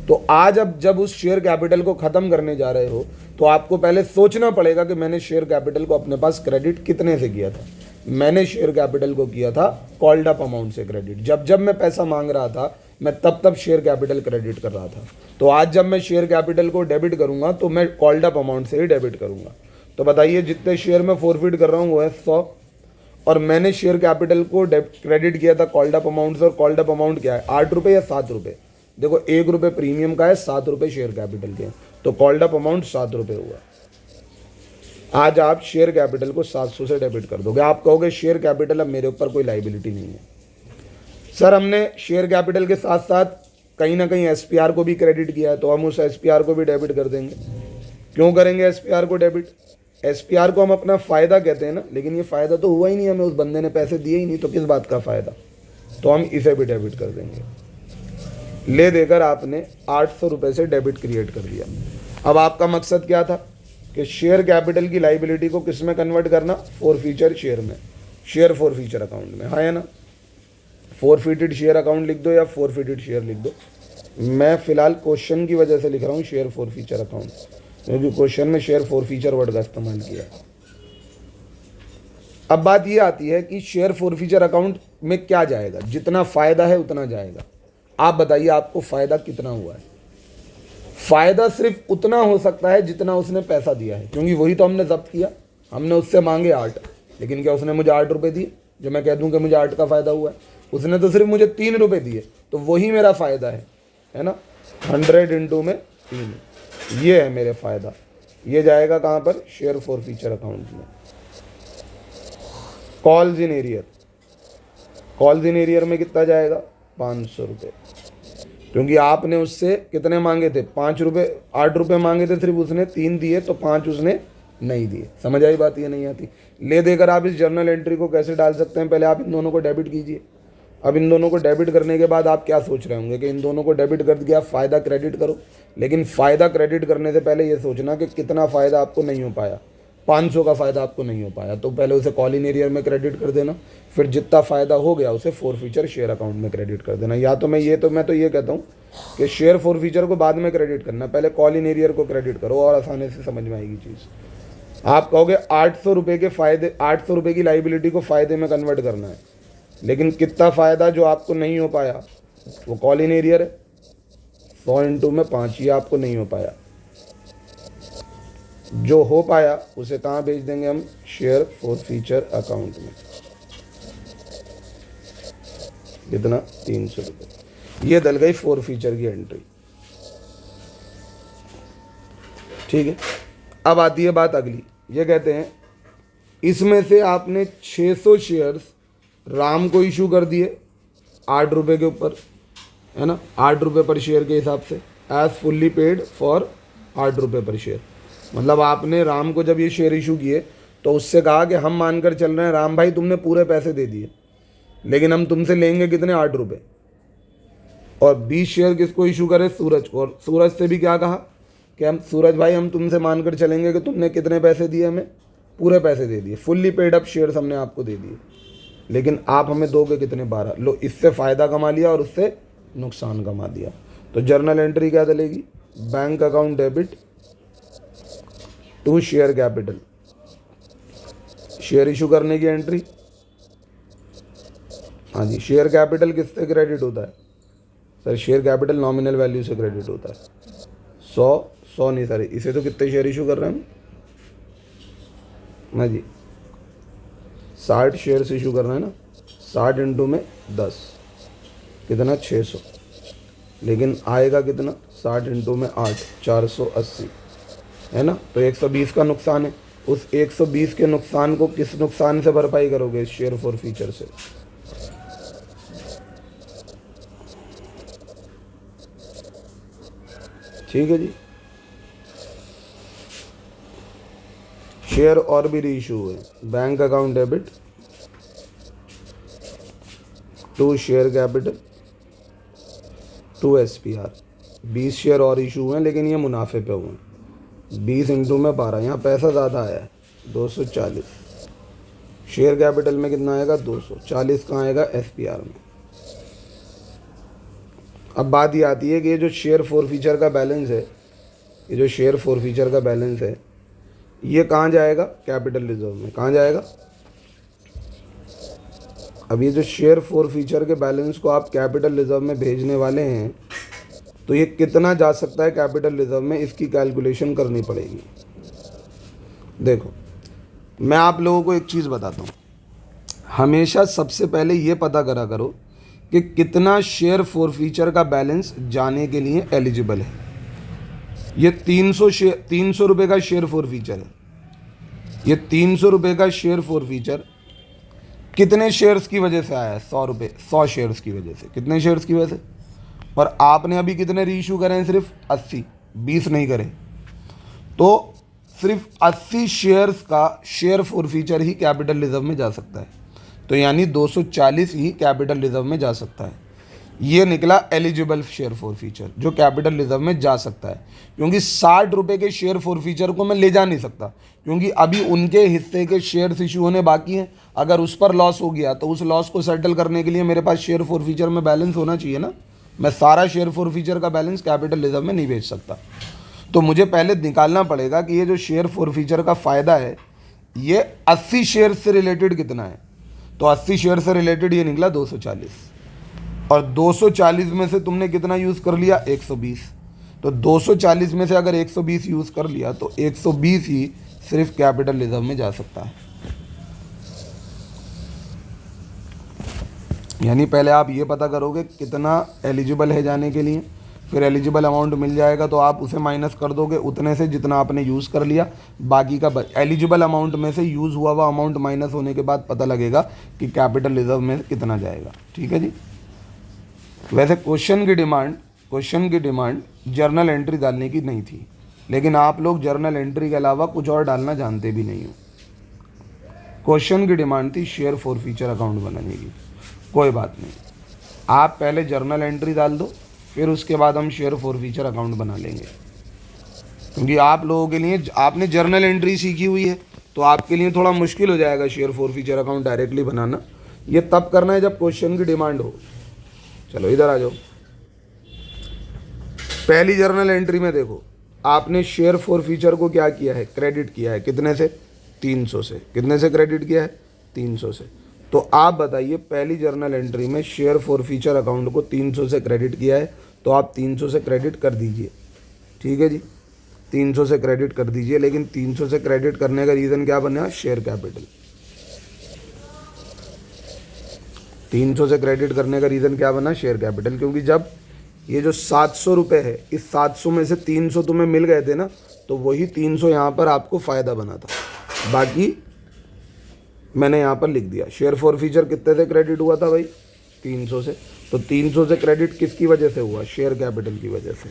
तो आज अब जब उस शेयर कैपिटल को ख़त्म करने जा रहे हो, तो आपको पहले सोचना पड़ेगा कि मैंने शेयर कैपिटल को अपने पास क्रेडिट कितने से किया था। मैंने शेयर कैपिटल को किया था कॉल्ड अप अमाउंट से क्रेडिट। जब जब मैं पैसा मांग रहा था, मैं तब तब शेयर कैपिटल क्रेडिट कर रहा था। तो आज जब मैं शेयर कैपिटल को डेबिट करूंगा तो मैं कॉल्ड अप अमाउंट से ही डेबिट करूंगा। तो बताइए, जितने शेयर मैं फॉरफिट कर रहा हूँ वो है 100, और मैंने शेयर कैपिटल को क्रेडिट किया था कॉल्ड अप अमाउंट से। और कॉल्ड अप अमाउंट क्या है, 8 रुपये या 7 रुपये। देखो, 1 रुपये प्रीमियम का है, 7 रुपये शेयर कैपिटल के, तो कॉल्ड अप अमाउंट 7 रुपये हुआ। आज आप शेयर कैपिटल को 700 से डेबिट कर दोगे। आप कहोगे शेयर कैपिटल अब मेरे ऊपर कोई लाइबिलिटी नहीं है। सर, हमने शेयर कैपिटल के साथ साथ कहीं ना कहीं एसपीआर को भी क्रेडिट किया है, तो हम उस एसपीआर को भी डेबिट कर देंगे। क्यों करेंगे एसपीआर को डेबिट, एसपीआर को हम अपना फ़ायदा कहते हैं ना, लेकिन ये फ़ायदा तो हुआ ही नहीं, हमें उस बंदे ने पैसे दिए ही नहीं, तो किस बात का फ़ायदा। तो हम इसे भी डेबिट कर देंगे। ले देकर आपने 800 रुपये से डेबिट क्रिएट कर दिया। अब आपका मकसद क्या था कि शेयर कैपिटल की लाइबिलिटी को किस में कन्वर्ट करना, फॉर फीचर शेयर में, शेयर फॉर फीचर अकाउंट में, हाँ या ना। फॉरफिटेड शेयर अकाउंट लिख दो या फॉरफिटेड शेयर लिख दो। मैं फिलहाल क्वेश्चन की वजह से लिख रहा हूँ शेयर फॉर फीचर अकाउंट, क्योंकि क्वेश्चन में शेयर फॉर फीचर वर्ड का इस्तेमाल किया है। अब बात ये आती है कि शेयर फॉर फीचर अकाउंट में क्या जाएगा, जितना फ़ायदा है उतना जाएगा। आप बताइए आपको फ़ायदा कितना हुआ है। फ़ायदा सिर्फ उतना हो सकता है जितना उसने पैसा दिया है, क्योंकि वही तो हमने जब्त किया। हमने उससे मांगे 8, लेकिन क्या उसने मुझे 8 रुपये दिए जो मैं कह दूं कि मुझे 8 का फ़ायदा हुआ है? उसने तो सिर्फ मुझे 3 रुपये दिए, तो वही मेरा फ़ायदा है ना। 100 इंटू में 3, ये है मेरे फ़ायदा। ये जाएगा कहाँ पर? शेयर फॉर फ्यूचर अकाउंट में। Calls in arrear, calls in arrear में कितना जाएगा? 500 रुपये, क्योंकि आपने उससे कितने मांगे थे? 5 रुपये, 8 रुपये मांगे थे, सिर्फ उसने 3 दिए, तो 5 उसने नहीं दिए। समझ आई बात? ये नहीं आती? ले देकर आप इस जर्नल एंट्री को कैसे डाल सकते हैं? पहले आप इन दोनों को डेबिट कीजिए। अब इन दोनों को डेबिट करने के बाद आप क्या सोच रहे होंगे कि इन दोनों को डेबिट कर दिया, फ़ायदा क्रेडिट करो। लेकिन फ़ायदा क्रेडिट करने से पहले ये सोचना कि कितना फ़ायदा आपको नहीं हो पाया। 500 का फ़ायदा आपको नहीं हो पाया, तो पहले उसे कॉल इन एरियर में क्रेडिट कर देना, फिर जितना फ़ायदा हो गया उसे फॉर फ्यूचर शेयर अकाउंट में क्रेडिट कर देना। या तो मैं ये कहता हूँ कि शेयर फॉर फ्यूचर को बाद में क्रेडिट करना, पहले कॉल इन एरियर को क्रेडिट करो, और आसानी से समझ में आएगी चीज़। आप कहोगे 800 रुपये के फ़ायदे, 800 रुपये की लाइबिलिटी को फ़ायदे में कन्वर्ट करना है, लेकिन कितना फ़ायदा जो आपको नहीं हो पाया वो कॉल इन एरियर है। 100 इंटू में 5, ये आपको नहीं हो पाया। जो हो पाया उसे कहाँ भेज देंगे हम? शेयर फॉर फ्यूचर अकाउंट में। कितना? 300 रुपये। ये डल गई फॉर फ्यूचर की एंट्री। ठीक है, अब आती है बात अगली। ये कहते हैं इसमें से आपने 600 शेयर्स राम को इशू कर दिए 8 रुपये के ऊपर, है ना, 8 रुपये पर शेयर के हिसाब से, एज फुल्ली पेड फॉर 8 रुपये पर शेयर। मतलब आपने राम को जब ये शेयर इशू किए तो उससे कहा कि हम मानकर चल रहे हैं राम भाई तुमने पूरे पैसे दे दिए, लेकिन हम तुमसे लेंगे कितने? 8 रुपये। और 20 शेयर किसको इशू करे? सूरज को। और सूरज से भी क्या कहा कि हम सूरज भाई हम तुमसे मानकर चलेंगे कि तुमने कितने पैसे दिए? हमें पूरे पैसे दे दिए, फुल्ली पेड अप शेयर्स हमने आपको दे दिए, लेकिन आप हमें दोगे कितने? 12। लो, इससे फ़ायदा कमा लिया और उससे नुकसान कमा दिया। तो जर्नल एंट्री क्या डलेगी? Bank account debit to share capital, share issue करने की एंट्री। हाँ जी, शेयर कैपिटल किससे क्रेडिट होता है? Sir share capital nominal value से क्रेडिट होता है। 100 नहीं सर, इसे तो कितने शेयर इशू कर रहे हैं हम? हाँ जी, 60 शेयर्स इशू कर रहे हैं ना। 60 इंटू में 10, कितना? 600। लेकिन आएगा कितना? 60 इंटू में 8, 480, है ना। तो 120 का नुकसान है। उस 120 के नुकसान को किस नुकसान से भरपाई करोगे? शेयर फॉर फ्यूचर से। ठीक है जी। शेयर और भी रीइशू हुए। Bank account debit to share capital to SPR। 20 share और इशू हुए हैं, लेकिन ये मुनाफे पे हुए हैं। 20 इंटू में 12, यहाँ पैसा ज़्यादा आया है, 240। शेयर कैपिटल में कितना आएगा? 200। 40 कहाँ आएगा? SPR में। अब बात ये आती है कि ये जो शेयर फॉर फ्यूचर का बैलेंस है, ये जो शेयर फॉर फ्यूचर का बैलेंस है, ये कहाँ जाएगा? कैपिटल रिजर्व में। कहाँ जाएगा? अब ये जो शेयर फॉर फ्यूचर के बैलेंस को आप कैपिटल रिजर्व में भेजने वाले हैं, तो ये कितना जा सकता है कैपिटल रिजर्व में, इसकी कैलकुलेशन करनी पड़ेगी। देखो, मैं आप लोगों को एक चीज़ बताता हूँ। हमेशा सबसे पहले ये पता करा करो कि कितना शेयर फॉर फ्यूचर का बैलेंस जाने के लिए एलिजिबल है। ये 300 रुपये का शेयर फॉर फ्यूचर है। ये 300 रुपये का शेयर फॉर फ्यूचर कितने शेयर्स की वजह से आया है? 100 रुपये, 100 शेयर्स की वजह से। कितने शेयर्स की वजह से? और आपने अभी कितने रीइशू करे हैं? सिर्फ 80, 20 नहीं करे। तो सिर्फ 80 शेयर्स का share for future he capital reserve में जा सकता है। तो यानी 240 ही कैपिटल रिजर्व में जा सकता है। ये निकला एलिजिबल शेयर फॉर फ्यूचर जो कैपिटल रिजर्व में जा सकता है, क्योंकि 60 रुपये के शेयर फॉर फ्यूचर को मैं ले जा नहीं सकता, क्योंकि अभी उनके हिस्से के शेयर्स इशू होने बाकी हैं। अगर उस पर लॉस हो गया तो उस लॉस को सेटल करने के लिए मेरे पास शेयर फॉर फ्यूचर में बैलेंस होना चाहिए ना। मैं सारा शेयर फॉर फ्यूचर का बैलेंस कैपिटल रिजर्व में नहीं भेज सकता। तो मुझे पहले निकालना पड़ेगा कि ये जो शेयर फॉर फ्यूचर का फ़ायदा है ये 80 शेयर से रिलेटेड कितना है। तो 80 शेयर से रिलेटेड ये निकला 240, और 240 में से तुमने कितना यूज़ कर लिया? 120। तो 240 में से अगर 120 यूज़ कर लिया तो 120 ही सिर्फ कैपिटल रिजर्व में जा सकता है। यानी पहले आप ये पता करोगे कितना एलिजिबल है जाने के लिए, फिर एलिजिबल अमाउंट मिल जाएगा तो आप उसे माइनस कर दोगे उतने से जितना आपने यूज़ कर लिया, बाकी का एलिजिबल अमाउंट में से यूज़ हुआ हुआ अमाउंट माइनस होने के बाद पता लगेगा कि कैपिटल रिजर्व में कितना जाएगा। ठीक है जी। वैसे क्वेश्चन की डिमांड जर्नल एंट्री डालने की नहीं थी, लेकिन आप लोग जर्नल एंट्री के अलावा कुछ और डालना जानते भी नहीं हो। क्वेश्चन की डिमांड थी शेयर फॉर फ्यूचर अकाउंट बनाने की। कोई बात नहीं, आप पहले जर्नल एंट्री डाल दो, फिर उसके बाद हम शेयर फॉर फ्यूचर अकाउंट बना लेंगे। क्योंकि आप लोगों के लिए आपने जर्नल एंट्री सीखी हुई है तो आपके लिए थोड़ा मुश्किल हो जाएगा share for future account directly बनाना। ये तब करना है जब क्वेश्चन की डिमांड हो। चलो इधर आ जाओ। पहली जर्नल एंट्री में देखो, आपने शेयर फॉर फ्यूचर को क्या किया है, क्रेडिट किया है। कितने से? 300 से। कितने से क्रेडिट किया है? 300 से। तो आप बताइए, पहली जर्नल एंट्री में शेयर फॉर फ्यूचर अकाउंट को 300 से क्रेडिट किया है तो आप 300 से क्रेडिट कर दीजिए। ठीक है जी, 300 से क्रेडिट कर दीजिए। लेकिन 300 से क्रेडिट करने का रीज़न क्या बना? Share capital. 300 से क्रेडिट करने का रीज़न क्या बना? Share capital. क्योंकि जब ये जो 700 रुपये है, इस 700 में से 300 तुम्हें मिल गए थे ना, तो वही 300 यहाँ पर आपको फ़ायदा बना था। बाकी मैंने यहाँ पर लिख दिया। शेयर फॉर फ्यूचर कितने से क्रेडिट हुआ था भाई? 300 से। तो 300 से क्रेडिट किसकी वजह से हुआ? शेयर कैपिटल की वजह से।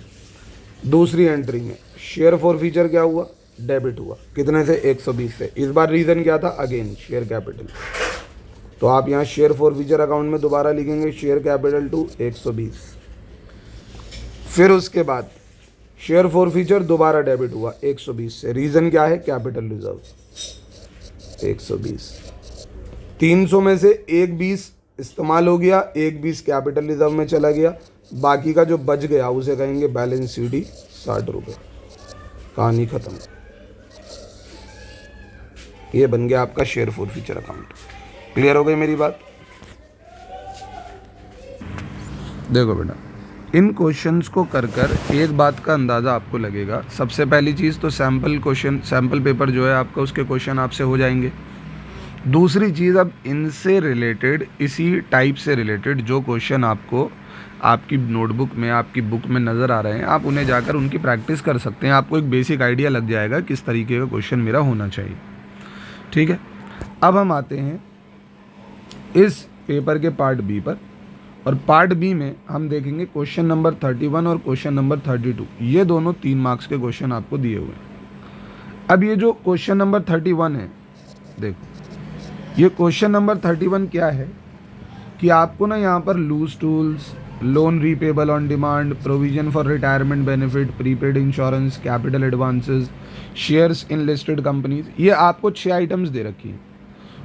दूसरी एंट्री में शेयर फॉर फ्यूचर क्या हुआ? डेबिट हुआ। कितने से? 120 से। इस बार रीज़न क्या था? Again share capital. तो आप यहाँ शेयर फॉर फ्यूचर अकाउंट में दोबारा लिखेंगे शेयर कैपिटल टू 120। फिर उसके बाद शेयर फॉर फ्यूचर दोबारा डेबिट हुआ 120 से। रीज़न क्या है? Capital reserve 120। 300 में से 120 इस्तेमाल हो गया, 120 कैपिटल रिजर्व में चला गया। बाकी का जो बच गया उसे कहेंगे बैलेंस शीट ही 60 रुपये। कहानी खत्म। ये बन गया आपका share for future account. Clear हो गई मेरी बात? देखो बेटा, इन क्वेश्चंस को कर एक बात का अंदाज़ा आपको लगेगा। सबसे पहली चीज़ तो सैम्पल पेपर जो है आपका, उसके क्वेश्चन आपसे हो जाएंगे। दूसरी चीज़, अब इनसे रिलेटेड, इसी टाइप से रिलेटेड जो क्वेश्चन आपको आपकी नोटबुक में, आपकी बुक में नज़र आ रहे हैं, आप उन्हें जाकर उनकी प्रैक्टिस कर सकते हैं। आपको एक बेसिक आइडिया लग जाएगा किस तरीके का क्वेश्चन मेरा होना चाहिए। ठीक है, अब हम आते हैं इस पेपर के पार्ट बी पर। और पार्ट बी में हम देखेंगे क्वेश्चन नंबर 31 और क्वेश्चन नंबर 32। ये दोनों 3 मार्क्स के क्वेश्चन आपको दिए हुए हैं। अब ये जो क्वेश्चन नंबर 31 है, देखो ये क्वेश्चन नंबर 31 क्या है कि आपको ना यहाँ पर loose tools, loan repayable on demand, provision for retirement benefit, prepaid insurance, capital advances, shares in listed companies, ये आपको 6 आइटम्स दे रखी हैं।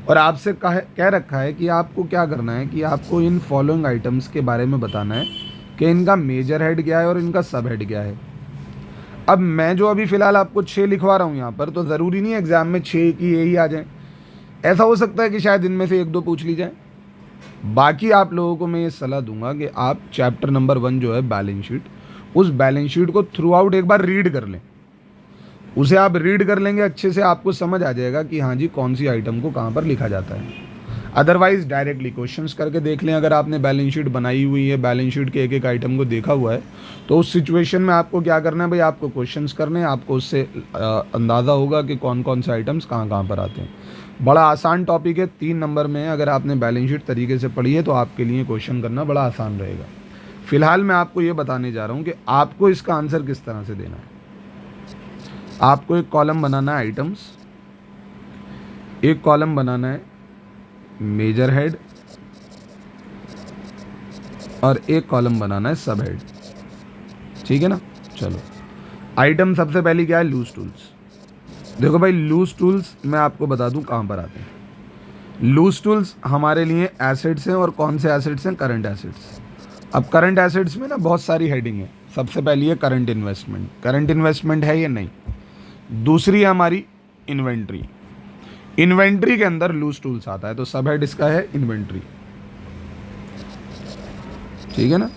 और आपसे कह रखा है कि आपको क्या करना है कि आपको इन फॉलोइंग आइटम्स के बारे में बताना है कि इनका मेजर हेड क्या है और इनका सब हेड क्या है। अब मैं जो अभी फ़िलहाल आपको 6 लिखवा रहा हूँ यहाँ पर, तो ज़रूरी नहीं है एग्ज़ाम में 6 की यही आ जाए। ऐसा हो सकता है कि शायद इनमें से 1-2 पूछ ली जाए। बाकी आप लोगों को मैं ये सलाह दूंगा कि आप चैप्टर नंबर 1 जो है बैलेंस शीट, उस बैलेंस शीट को थ्रू आउट एक बार रीड कर लें। उसे आप रीड कर लेंगे अच्छे से, आपको समझ आ जाएगा कि हाँ जी कौन सी आइटम को कहाँ पर लिखा जाता है। अदरवाइज डायरेक्टली क्वेश्चंस करके देख लें। अगर आपने बैलेंस शीट बनाई हुई है, बैलेंस शीट के एक एक आइटम को देखा हुआ है, तो उस सिचुएशन में आपको क्या करना है भाई, आपको क्वेश्चंस करने हैं। आपको उससे अंदाज़ा होगा कि कौन कौन से आइटम्स कहाँ कहाँ पर आते हैं। बड़ा आसान टॉपिक है, 3 नंबर में है। अगर आपने बैलेंस शीट तरीके से पढ़ी है तो आपके लिए क्वेश्चन करना बड़ा आसान रहेगा। फिलहाल मैं आपको ये बताने जा रहा हूँ कि आपको इसका आंसर किस तरह से देना है। आपको एक कॉलम बनाना है आइटम्स, एक कॉलम बनाना है मेजर हेड, और एक कॉलम बनाना है सब हेड। ठीक है ना? चलो, आइटम सबसे पहली क्या है? Loose tools. देखो भाई, लूज टूल्स मैं आपको बता दूं कहाँ पर आते हैं। लूज टूल्स हमारे लिए एसेट्स हैं। और कौन से एसेट्स हैं? Current assets. अब करंट एसेट्स में ना बहुत सारी हेडिंग है। सबसे पहली है करंट इन्वेस्टमेंट। करंट इन्वेस्टमेंट है या नहीं? दूसरी है हमारी इन्वेंट्री। इन्वेंट्री के अंदर लूज टूल्स आता है, तो सब हेड इसका है इन्वेंट्री। ठीक है ना?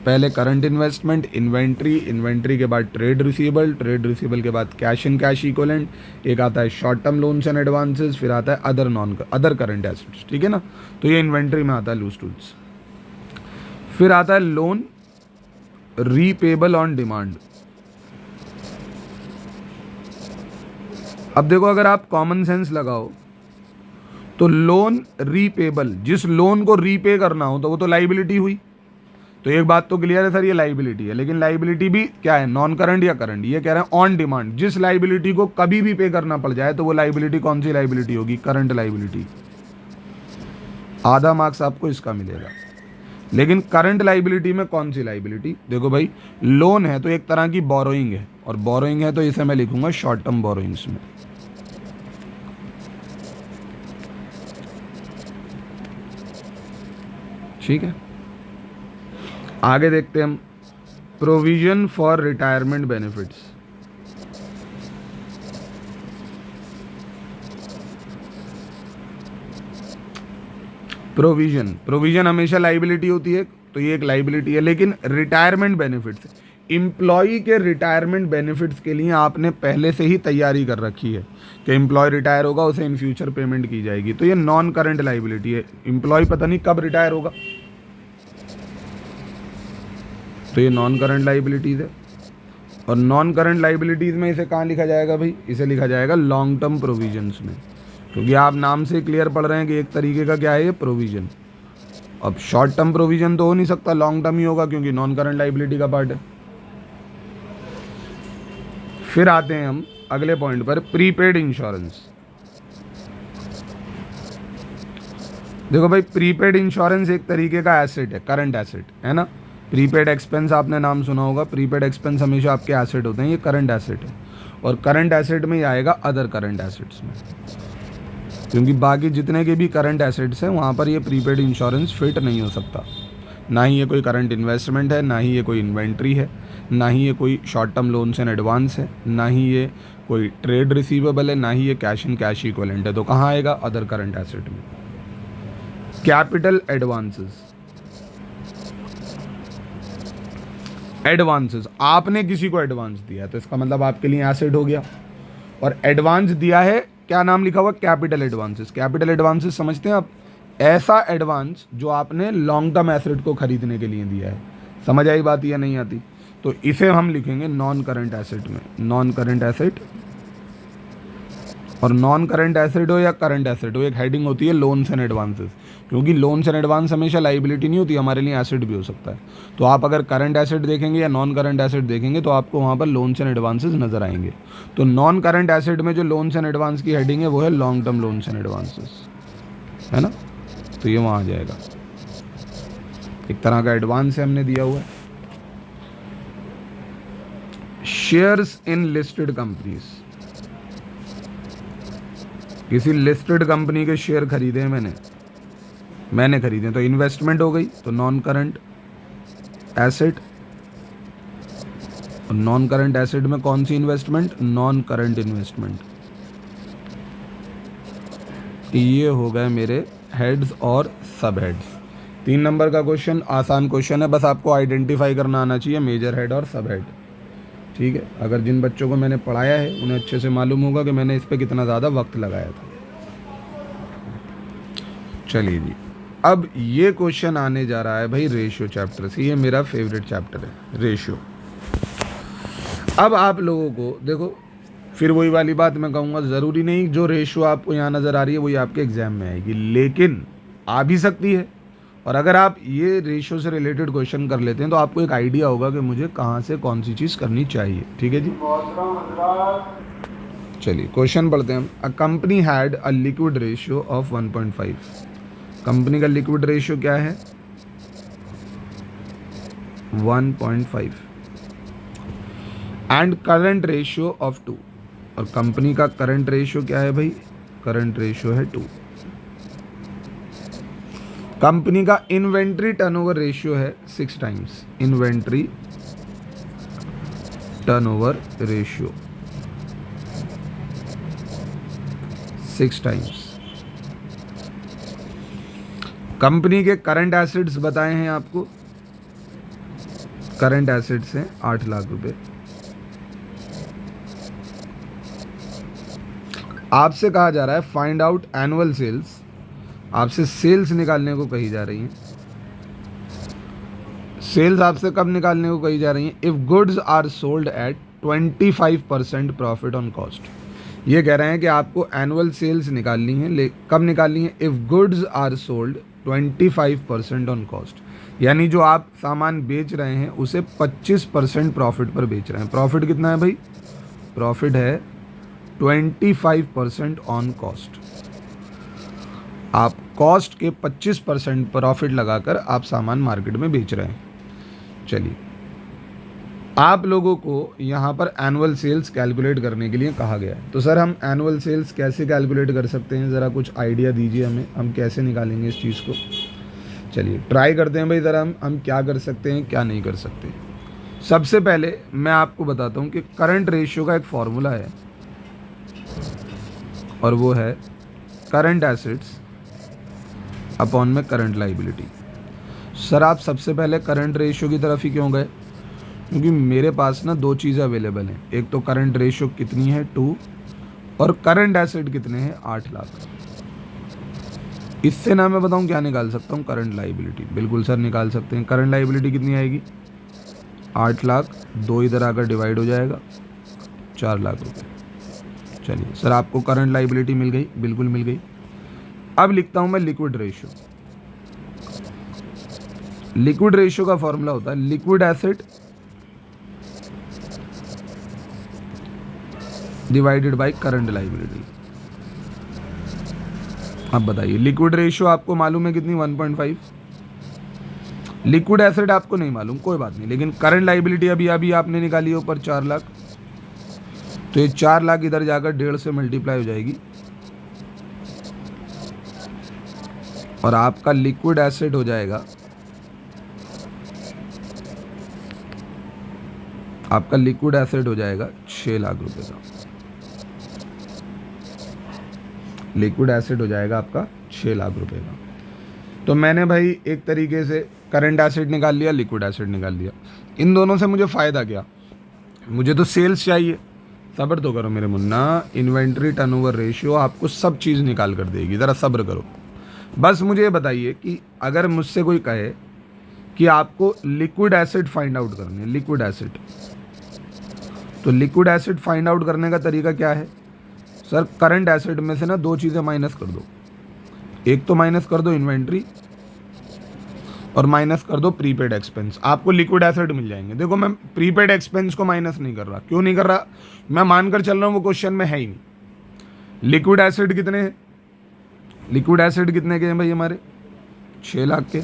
पहले करंट इन्वेस्टमेंट, इन्वेंट्री, इन्वेंट्री के बाद ट्रेड रिसीवेबल, ट्रेड रिसीवेबल के बाद कैश इन कैश इक्विवेलेंट, एक आता है short term loans and advances, फिर आता है अदर करंट एसेट्स, ठीक है ना। तो ये इन्वेंट्री में आता है लूज टूल्स। फिर आता है लोन रीपेबल ऑन डिमांड। अब देखो, अगर आप कॉमन सेंस लगाओ तो लोन रीपेबल, जिस लोन को रीपे करना हो तो वो तो लाइबिलिटी हुई। तो एक बात तो क्लियर है सर, ये लाइबिलिटी है, लेकिन लाइबिलिटी भी क्या है, नॉन करंट या करंट। ये कह रहे हैं ऑन डिमांड, जिस लाइबिलिटी को कभी भी पे करना पड़ जाए तो वो लाइबिलिटी कौन सी लाइबिलिटी होगी, करंट लाइबिलिटी। आधा मार्क्स आपको इसका मिलेगा। लेकिन करंट लाइबिलिटी में कौन सी लाइबिलिटी, देखो भाई, लोन है तो एक तरह की बोरोइंग है, और बोरोइंग है तो इसे मैं लिखूंगा शॉर्ट टर्म बोरोइंग्स में। ठीक है, आगे देखते हैं हम। Provision for retirement benefits. Provision हमेशा लाइबिलिटी होती है, तो ये एक लाइबिलिटी है। लेकिन रिटायरमेंट बेनिफिट्स, एम्प्लॉय के रिटायरमेंट बेनिफिट्स के लिए आपने पहले से ही तैयारी कर रखी है कि एम्प्लॉय रिटायर होगा, उसे इन फ्यूचर पेमेंट की जाएगी, तो ये नॉन करंट लाइबिलिटी है। एम्प्लॉय पता नहीं कब रिटायर होगा, तो ये नॉन करंट लाइबिलिटीज है। और नॉन करंट लाइबिलिटीज में इसे कहाँ लिखा जाएगा भाई, इसे लिखा जाएगा लॉन्ग टर्म प्रोविजंस में, क्योंकि आप नाम से क्लियर पढ़ रहे हैं कि एक तरीके का क्या है ये, प्रोविजन। अब शॉर्ट टर्म प्रोविजन तो हो नहीं सकता, लॉन्ग टर्म ही होगा, क्योंकि नॉन करंट लाइबिलिटी का पार्ट है। फिर आते हैं हम अगले पॉइंट पर, प्रीपेड इंश्योरेंस। देखो भाई, प्रीपेड इंश्योरेंस एक तरीके का एसेट है, करंट एसेट है ना। प्रीपेड एक्सपेंस आपने नाम सुना होगा, प्रीपेड एक्सपेंस हमेशा आपके एसेट होते हैं, ये करंट एसेट है। और करंट एसेट में ही आएगा अदर करंट एसेट्स में, क्योंकि बाकी जितने के भी करंट एसेट्स हैं वहाँ पर ये प्रीपेड इंश्योरेंस फिट नहीं हो सकता। ना ही ये कोई करंट इन्वेस्टमेंट है, ना ही ये कोई इन्वेंट्री है, ना ही ये कोई short term loans and advance है, ना ही ये कोई ट्रेड रिसीवेबल है, ना ही ये कैश इन कैश इक्विवेलेंट है। तो कहाँ आएगा, अदर करंट एसेट में। कैपिटल एडवांसेस, एडवांसेस आपने किसी को एडवांस दिया तो इसका मतलब आपके लिए एसेट हो गया। और एडवांस दिया है, क्या नाम लिखा हुआ, कैपिटल एडवांसेस। कैपिटल एडवांसेस समझते हैं आप, ऐसा एडवांस जो आपने लॉन्ग टर्म एसेट को खरीदने के लिए दिया है। समझ आई बात या नहीं आती, तो इसे हम लिखेंगे नॉन करंट एसेट में, नॉन करंट एसेट। और नॉन करंट एसेट हो या करंट एसेट हो, एक हेडिंग होती है लोन्स एंड एडवांसेस, क्योंकि लोन्स एंड एडवांस हमेशा लाइबिलिटी नहीं होती, हमारे लिए एसेट भी हो सकता है। तो आप अगर करंट एसेट देखेंगे या नॉन करंट एसेट देखेंगे तो आपको वहाँ पर लोन्स एंड एडवांसेस नजर आएंगे। तो नॉन करंट एसेट में जो लोन्स एंड एडवांस की हेडिंग है वो है long term loans and advances, है ना। तो ये वहाँ आ जाएगा, एक तरह का एडवांस है हमने दिया हुआ है। शेयर्स इन लिस्टेड कंपनीज, किसी लिस्टेड कंपनी के शेयर खरीदे हैं मैंने खरीदे, तो इन्वेस्टमेंट हो गई, तो नॉन करंट एसेट। और नॉन करंट एसेट में कौन सी इन्वेस्टमेंट, नॉन करंट इन्वेस्टमेंट। ये हो गए मेरे हेड्स और सब हेड्स। 3 नंबर का क्वेश्चन आसान क्वेश्चन है, बस आपको आइडेंटिफाई करना आना चाहिए मेजर हेड और सब हेड, ठीक है। अगर जिन बच्चों को मैंने पढ़ाया है उन्हें अच्छे से मालूम होगा कि मैंने इस पर कितना ज़्यादा वक्त लगाया था। चलिए जी, अब ये क्वेश्चन आने जा रहा है भाई रेशियो चैप्टर से, ये मेरा फेवरेट चैप्टर है रेशियो। अब आप लोगों को देखो, फिर वही वाली बात मैं कहूँगा, ज़रूरी नहीं जो रेशियो आपको यहाँ नज़र आ रही है वही आपके एग्जाम में आएगी, लेकिन आ भी सकती है। और अगर आप ये रेशियो से रिलेटेड क्वेश्चन कर लेते हैं तो आपको एक आइडिया होगा कि मुझे कहाँ से कौन सी चीज़ करनी चाहिए, ठीक है जी। चलिए क्वेश्चन पढ़ते हैं हम। A company had a liquid ratio of 1.5। Company का लिक्विड रेशियो क्या है, 1.5, एंड करंट रेशियो ऑफ 2। और कंपनी का करंट रेशियो क्या है भाई, करंट रेशियो है 2। कंपनी का इन्वेंट्री टर्नओवर रेशियो है 6 times, inventory turnover ratio 6 times. Company के करंट एसेट्स बताए हैं आपको, करंट एसेट्स हैं 8 लाख रुपए। आपसे कहा जा रहा है फाइंड आउट एनुअल सेल्स, आपसे सेल्स निकालने को कही जा रही है। सेल्स आपसे कब निकालने को कही जा रही है? If goods are sold at 25% profit on cost. ये कह रहे हैं कि आपको एनुअल सेल्स निकालनी है, कब निकालनी है? If goods are sold 25% on cost, यानी जो आप सामान बेच रहे हैं उसे 25% प्रॉफिट पर बेच रहे हैं। प्रॉफिट कितना है भाई? प्रॉफिट है 25% ऑन कॉस्ट। आप कॉस्ट के 25% प्रॉफिट लगाकर आप सामान मार्केट में बेच रहे हैं। चलिए, आप लोगों को यहाँ पर एनुअल सेल्स कैलकुलेट करने के लिए कहा गया है। तो सर हम एनुअल सेल्स कैसे कैलकुलेट कर सकते हैं? ज़रा कुछ आइडिया दीजिए हमें, हम कैसे निकालेंगे इस चीज़ को। चलिए ट्राई करते हैं भाई, ज़रा हम क्या कर सकते हैं क्या नहीं कर सकते। सबसे पहले मैं आपको बताता हूँ कि करंट रेशियो का एक फॉर्मूला है और वो है करंट एसेट्स अपॉन में करंट लाइबिलिटी। सर आप सबसे पहले करंट रेशियो की तरफ ही क्यों गए? क्योंकि मेरे पास ना दो चीज़ें अवेलेबल हैं, एक तो करंट रेशियो कितनी है 2 और करंट एसेट कितने हैं 8 लाख। इससे ना मैं बताऊं क्या निकाल सकता हूं? Current liability. बिल्कुल सर निकाल सकते हैं। करंट लाइबिलिटी कितनी आएगी? 8 लाख, 2 इधर आकर डिवाइड हो जाएगा, 4 लाख रुपए। चलिए सर आपको करंट लाइबिलिटी मिल गई, बिल्कुल मिल गई। अब लिखता हूं मैं लिक्विड रेशियो। लिक्विड रेशियो का फॉर्मूला होता है liquid asset divided by current liability. अब बताइए, लिक्विड रेशियो आपको मालूम है कितनी? 1.5। लिक्विड एसेट आपको नहीं मालूम, कोई बात नहीं, लेकिन करंट लाइबिलिटी अभी अभी आपने निकाली है ऊपर 4 लाख, तो ये 4 लाख इधर जाकर 1.5 से मल्टीप्लाई हो जाएगी और आपका लिक्विड एसेट हो जाएगा, आपका लिक्विड एसेट हो जाएगा 6 लाख रुपए का। लिक्विड एसेट हो जाएगा आपका 6 लाख रुपए का। तो मैंने भाई एक तरीके से करंट एसेट निकाल लिया, लिक्विड एसेट निकाल लिया। इन दोनों से मुझे फ़ायदा क्या? मुझे तो सेल्स चाहिए। सब्र तो करो मेरे मुन्ना, इन्वेंट्री टर्नओवर रेशियो आपको सब चीज़ निकाल कर देगी, ज़रा सब्र करो। बस मुझे ये बताइए कि अगर मुझसे कोई कहे कि आपको लिक्विड एसिड फाइंड आउट करनी है, लिक्विड एसिड, तो लिक्विड एसिड फाइंड आउट करने का तरीका क्या है? सर करंट एसिड में से ना दो चीज़ें माइनस कर दो, एक तो माइनस कर दो इन्वेंट्री और माइनस कर दो प्रीपेड एक्सपेंस, आपको लिक्विड एसिड मिल जाएंगे। देखो मैं प्रीपेड एक्सपेंस को माइनस नहीं कर रहा, क्यों नहीं कर रहा? मैं मानकर चल रहा हूँ वो क्वेश्चन में है ही नहीं। लिक्विड एसिड कितने हैं? लिक्विड एसिड कितने के हैं भाई हमारे? 6 लाख के।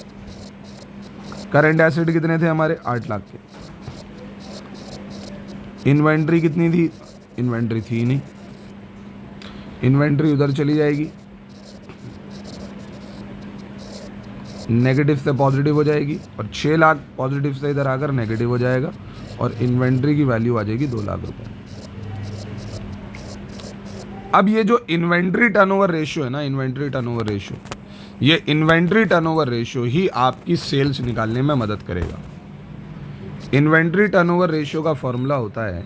करंट एसिड कितने थे हमारे? 8 लाख के। इन्वेंट्री कितनी थी? इन्वेंट्री थी नहीं, इन्वेंट्री उधर चली जाएगी, नेगेटिव से पॉजिटिव हो जाएगी और 6 लाख पॉजिटिव से इधर आकर नेगेटिव हो जाएगा और इन्वेंट्री की वैल्यू आ जाएगी 2 लाख रुपए। अब ये जो इन्वेंट्री टर्नओवर रेशियो है ना, इन्वेंट्री टर्नओवर रेशियो, ये इन्वेंट्री टर्नओवर रेशियो ही आपकी सेल्स निकालने में मदद करेगा। इन्वेंट्री टर्नओवर रेशियो का फॉर्मूला होता है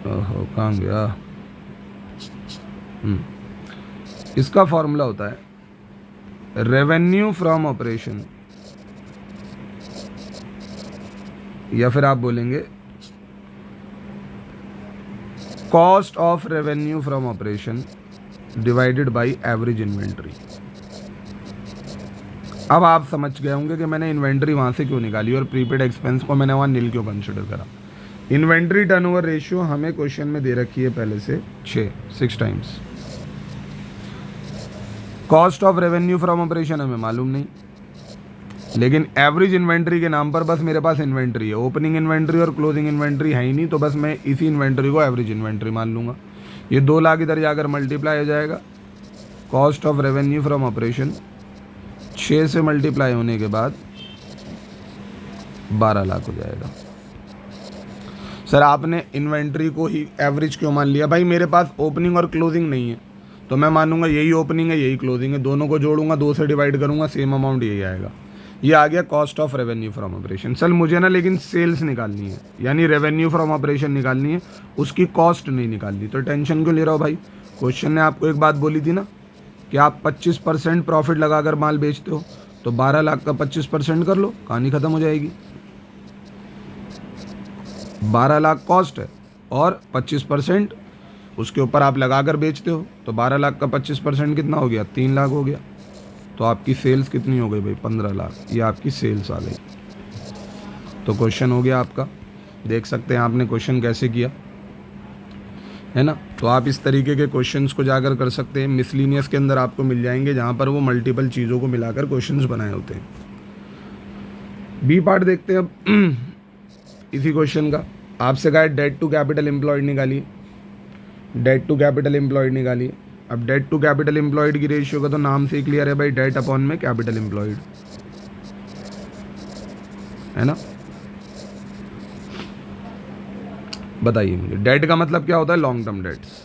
ओहो कहाँ गया, इसका फॉर्मूला होता है रेवेन्यू फ्रॉम ऑपरेशन, या फिर आप बोलेंगे cost of revenue from operation divided by average inventory. अब आप समझ गए होंगे कि मैंने इन्वेंट्री वहां से क्यों निकाली और प्रीपेड एक्सपेंस को मैंने वहां नील क्यों कंसिडर करा। इन्वेंट्री टर्नओवर रेशियो हमें क्वेश्चन में दे रखी है पहले से 6 times. Cost of revenue from operation हमें मालूम नहीं, लेकिन एवरेज इन्वेंट्री के नाम पर बस मेरे पास इन्वेंट्री है, ओपनिंग इन्वेंट्री और क्लोजिंग इन्वेंट्री है ही नहीं, तो बस मैं इसी इन्वेंट्री को एवरेज इन्वेंट्री मान लूँगा। ये 2 लाख इधर जाकर मल्टीप्लाई हो जाएगा, cost of revenue from operation 6 से मल्टीप्लाई होने के बाद 12 लाख हो जाएगा। सर आपने इन्वेंट्री को ही एवरेज क्यों मान लिया? भाई मेरे पास ओपनिंग और क्लोजिंग नहीं है, तो मैं मानूंगा यही ओपनिंग है यही क्लोजिंग है, दोनों को जोड़ूंगा 2 से डिवाइड करूंगा, सेम अमाउंट यही आएगा। ये आ गया cost of revenue from operation. Sir मुझे ना लेकिन सेल्स निकालनी है, यानी रेवेन्यू फ्रॉम ऑपरेशन निकालनी है, उसकी कॉस्ट नहीं निकालनी। तो टेंशन क्यों ले रहा हो भाई? क्वेश्चन ने आपको एक बात बोली थी ना कि आप 25% प्रॉफिट लगाकर माल बेचते हो, तो 12 लाख का 25% कर लो, कहानी खत्म हो जाएगी। 12 लाख कॉस्ट है और 25% उसके ऊपर आप लगाकर बेचते हो, तो 12 लाख का 25% कितना हो गया? 3 लाख हो गया। तो आपकी सेल्स कितनी हो गई भाई? 15 लाख। ये आपकी सेल्स आ गई। तो क्वेश्चन हो गया आपका। देख सकते हैं आपने क्वेश्चन कैसे किया है ना। तो आप इस तरीके के क्वेश्चंस को जाकर कर सकते हैं। मिसलिनियस के अंदर आपको मिल जाएंगे जहाँ पर वो मल्टीपल चीज़ों को मिलाकर क्वेश्चंस बनाए होते हैं। बी पार्ट देखते हैं अब इसी क्वेश्चन का। आपसे कहा है डेट टू कैपिटल एम्प्लॉयड निकालिए, डेट टू कैपिटल एम्प्लॉयड निकालिए। अब डेट टू कैपिटल एम्प्लॉयड की रेशियो का तो नाम से ही क्लियर है भाई, डेट अपॉन में कैपिटल एम्प्लॉयड, है ना। बताइए मुझे, डेट का मतलब क्या होता है? लॉन्ग टर्म डेट्स,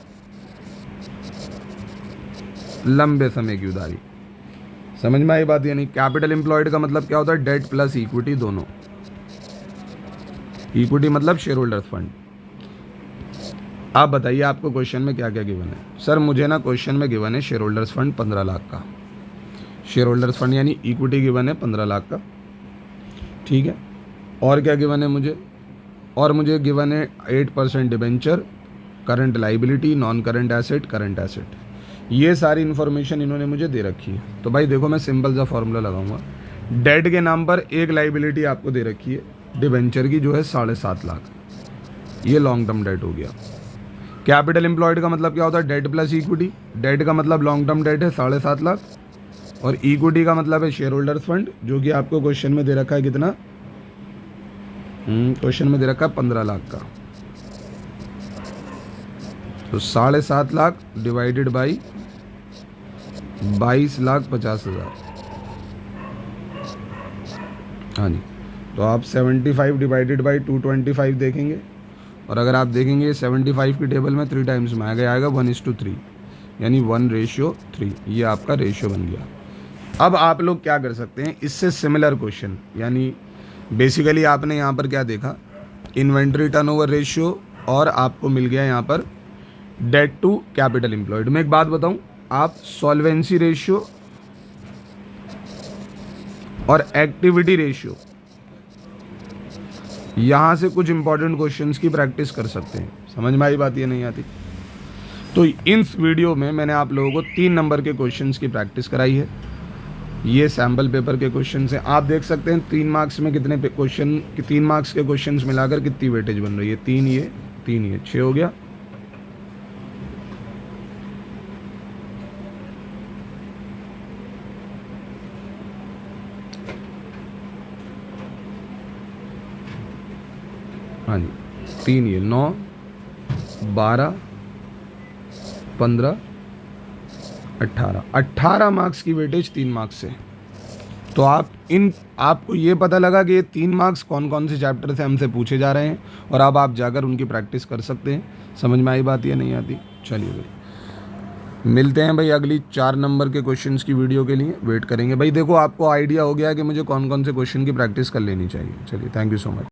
लंबे समय की उधारी। समझ में आई बात? यानी कैपिटल एम्प्लॉयड का मतलब क्या होता है? डेट प्लस इक्विटी दोनों। इक्विटी मतलब शेयर होल्डर्स फंड। आप बताइए आपको क्वेश्चन में क्या क्या गिवन है? सर मुझे ना क्वेश्चन में गिवन है शेयर होल्डर्स फंड 15 लाख का, शेयर होल्डर्स फंड यानी इक्विटी गिवन है 15 लाख का, ठीक है। और क्या गिवन है मुझे? और मुझे गिवन है 8% debenture, current liability, non current asset, current asset. ये सारी इन्फॉर्मेशन इन्होंने मुझे दे रखी है। तो भाई देखो मैं सिंपल सा फॉर्मूला लगाऊंगा। डेट के नाम पर एक लाइबिलिटी आपको दे रखी है डिबेंचर की, जो है 7.5 लाख, ये लॉन्ग टर्म डेट हो गया। कैपिटल एम्प्लॉयड का मतलब क्या होता है? Date plus equity. डेट का मतलब लॉन्ग टर्म डेट है 7.5 लाख, और इक्विटी का मतलब है शेयर होल्डर्स फंड, जो कि आपको क्वेश्चन में दे रखा है कितना? क्वेश्चन में दे रखा है 15 लाख का। तो 7.5 लाख डिवाइडेड बाई 22,50,000। हाँ जी। तो आप 75 डिवाइडेड बाई 225 देखेंगे, और अगर आप देखेंगे 75 की टेबल में 3 टाइम्स में आएगा 1:3, यानी 1:3। ये आपका रेशियो बन गया। अब आप लोग क्या कर सकते हैं, इससे सिमिलर क्वेश्चन, यानी बेसिकली आपने यहाँ पर क्या देखा? इन्वेंट्री टर्नओवर रेशियो, और आपको मिल गया यहाँ पर डेट टू कैपिटल एम्प्लॉयड। मैं एक बात बताऊं, आप सॉल्वेंसी रेशियो और एक्टिविटी रेशियो, यहाँ से कुछ इंपॉर्टेंट क्वेश्चंस की प्रैक्टिस कर सकते हैं। समझ में आई बात? ये नहीं आती तो इस वीडियो में मैंने आप लोगों को 3 नंबर के क्वेश्चंस की प्रैक्टिस कराई है। ये सैम्पल पेपर के क्वेश्चंस हैं। आप देख सकते हैं 3 मार्क्स में कितने क्वेश्चन, 3 मार्क्स के क्वेश्चंस मिलाकर कितनी वेटेज बन रही है? 3 ये 6 हो गया। हाँ जी, 3 ये 9, 12, 15, 18 मार्क्स की वेटेज 3 मार्क्स से। तो आपको ये पता लगा कि ये 3 मार्क्स कौन कौन से चैप्टर से हमसे पूछे जा रहे हैं, और अब आप जाकर उनकी प्रैक्टिस कर सकते हैं। समझ में आई बात या नहीं आती? चलिए भाई, मिलते हैं भाई अगली 4 नंबर के क्वेश्चंस की वीडियो के लिए। वेट करेंगे भाई। देखो आपको आइडिया हो गया कि मुझे कौन कौन से क्वेश्चन की प्रैक्टिस कर लेनी चाहिए। चलिए, थैंक यू सो मच।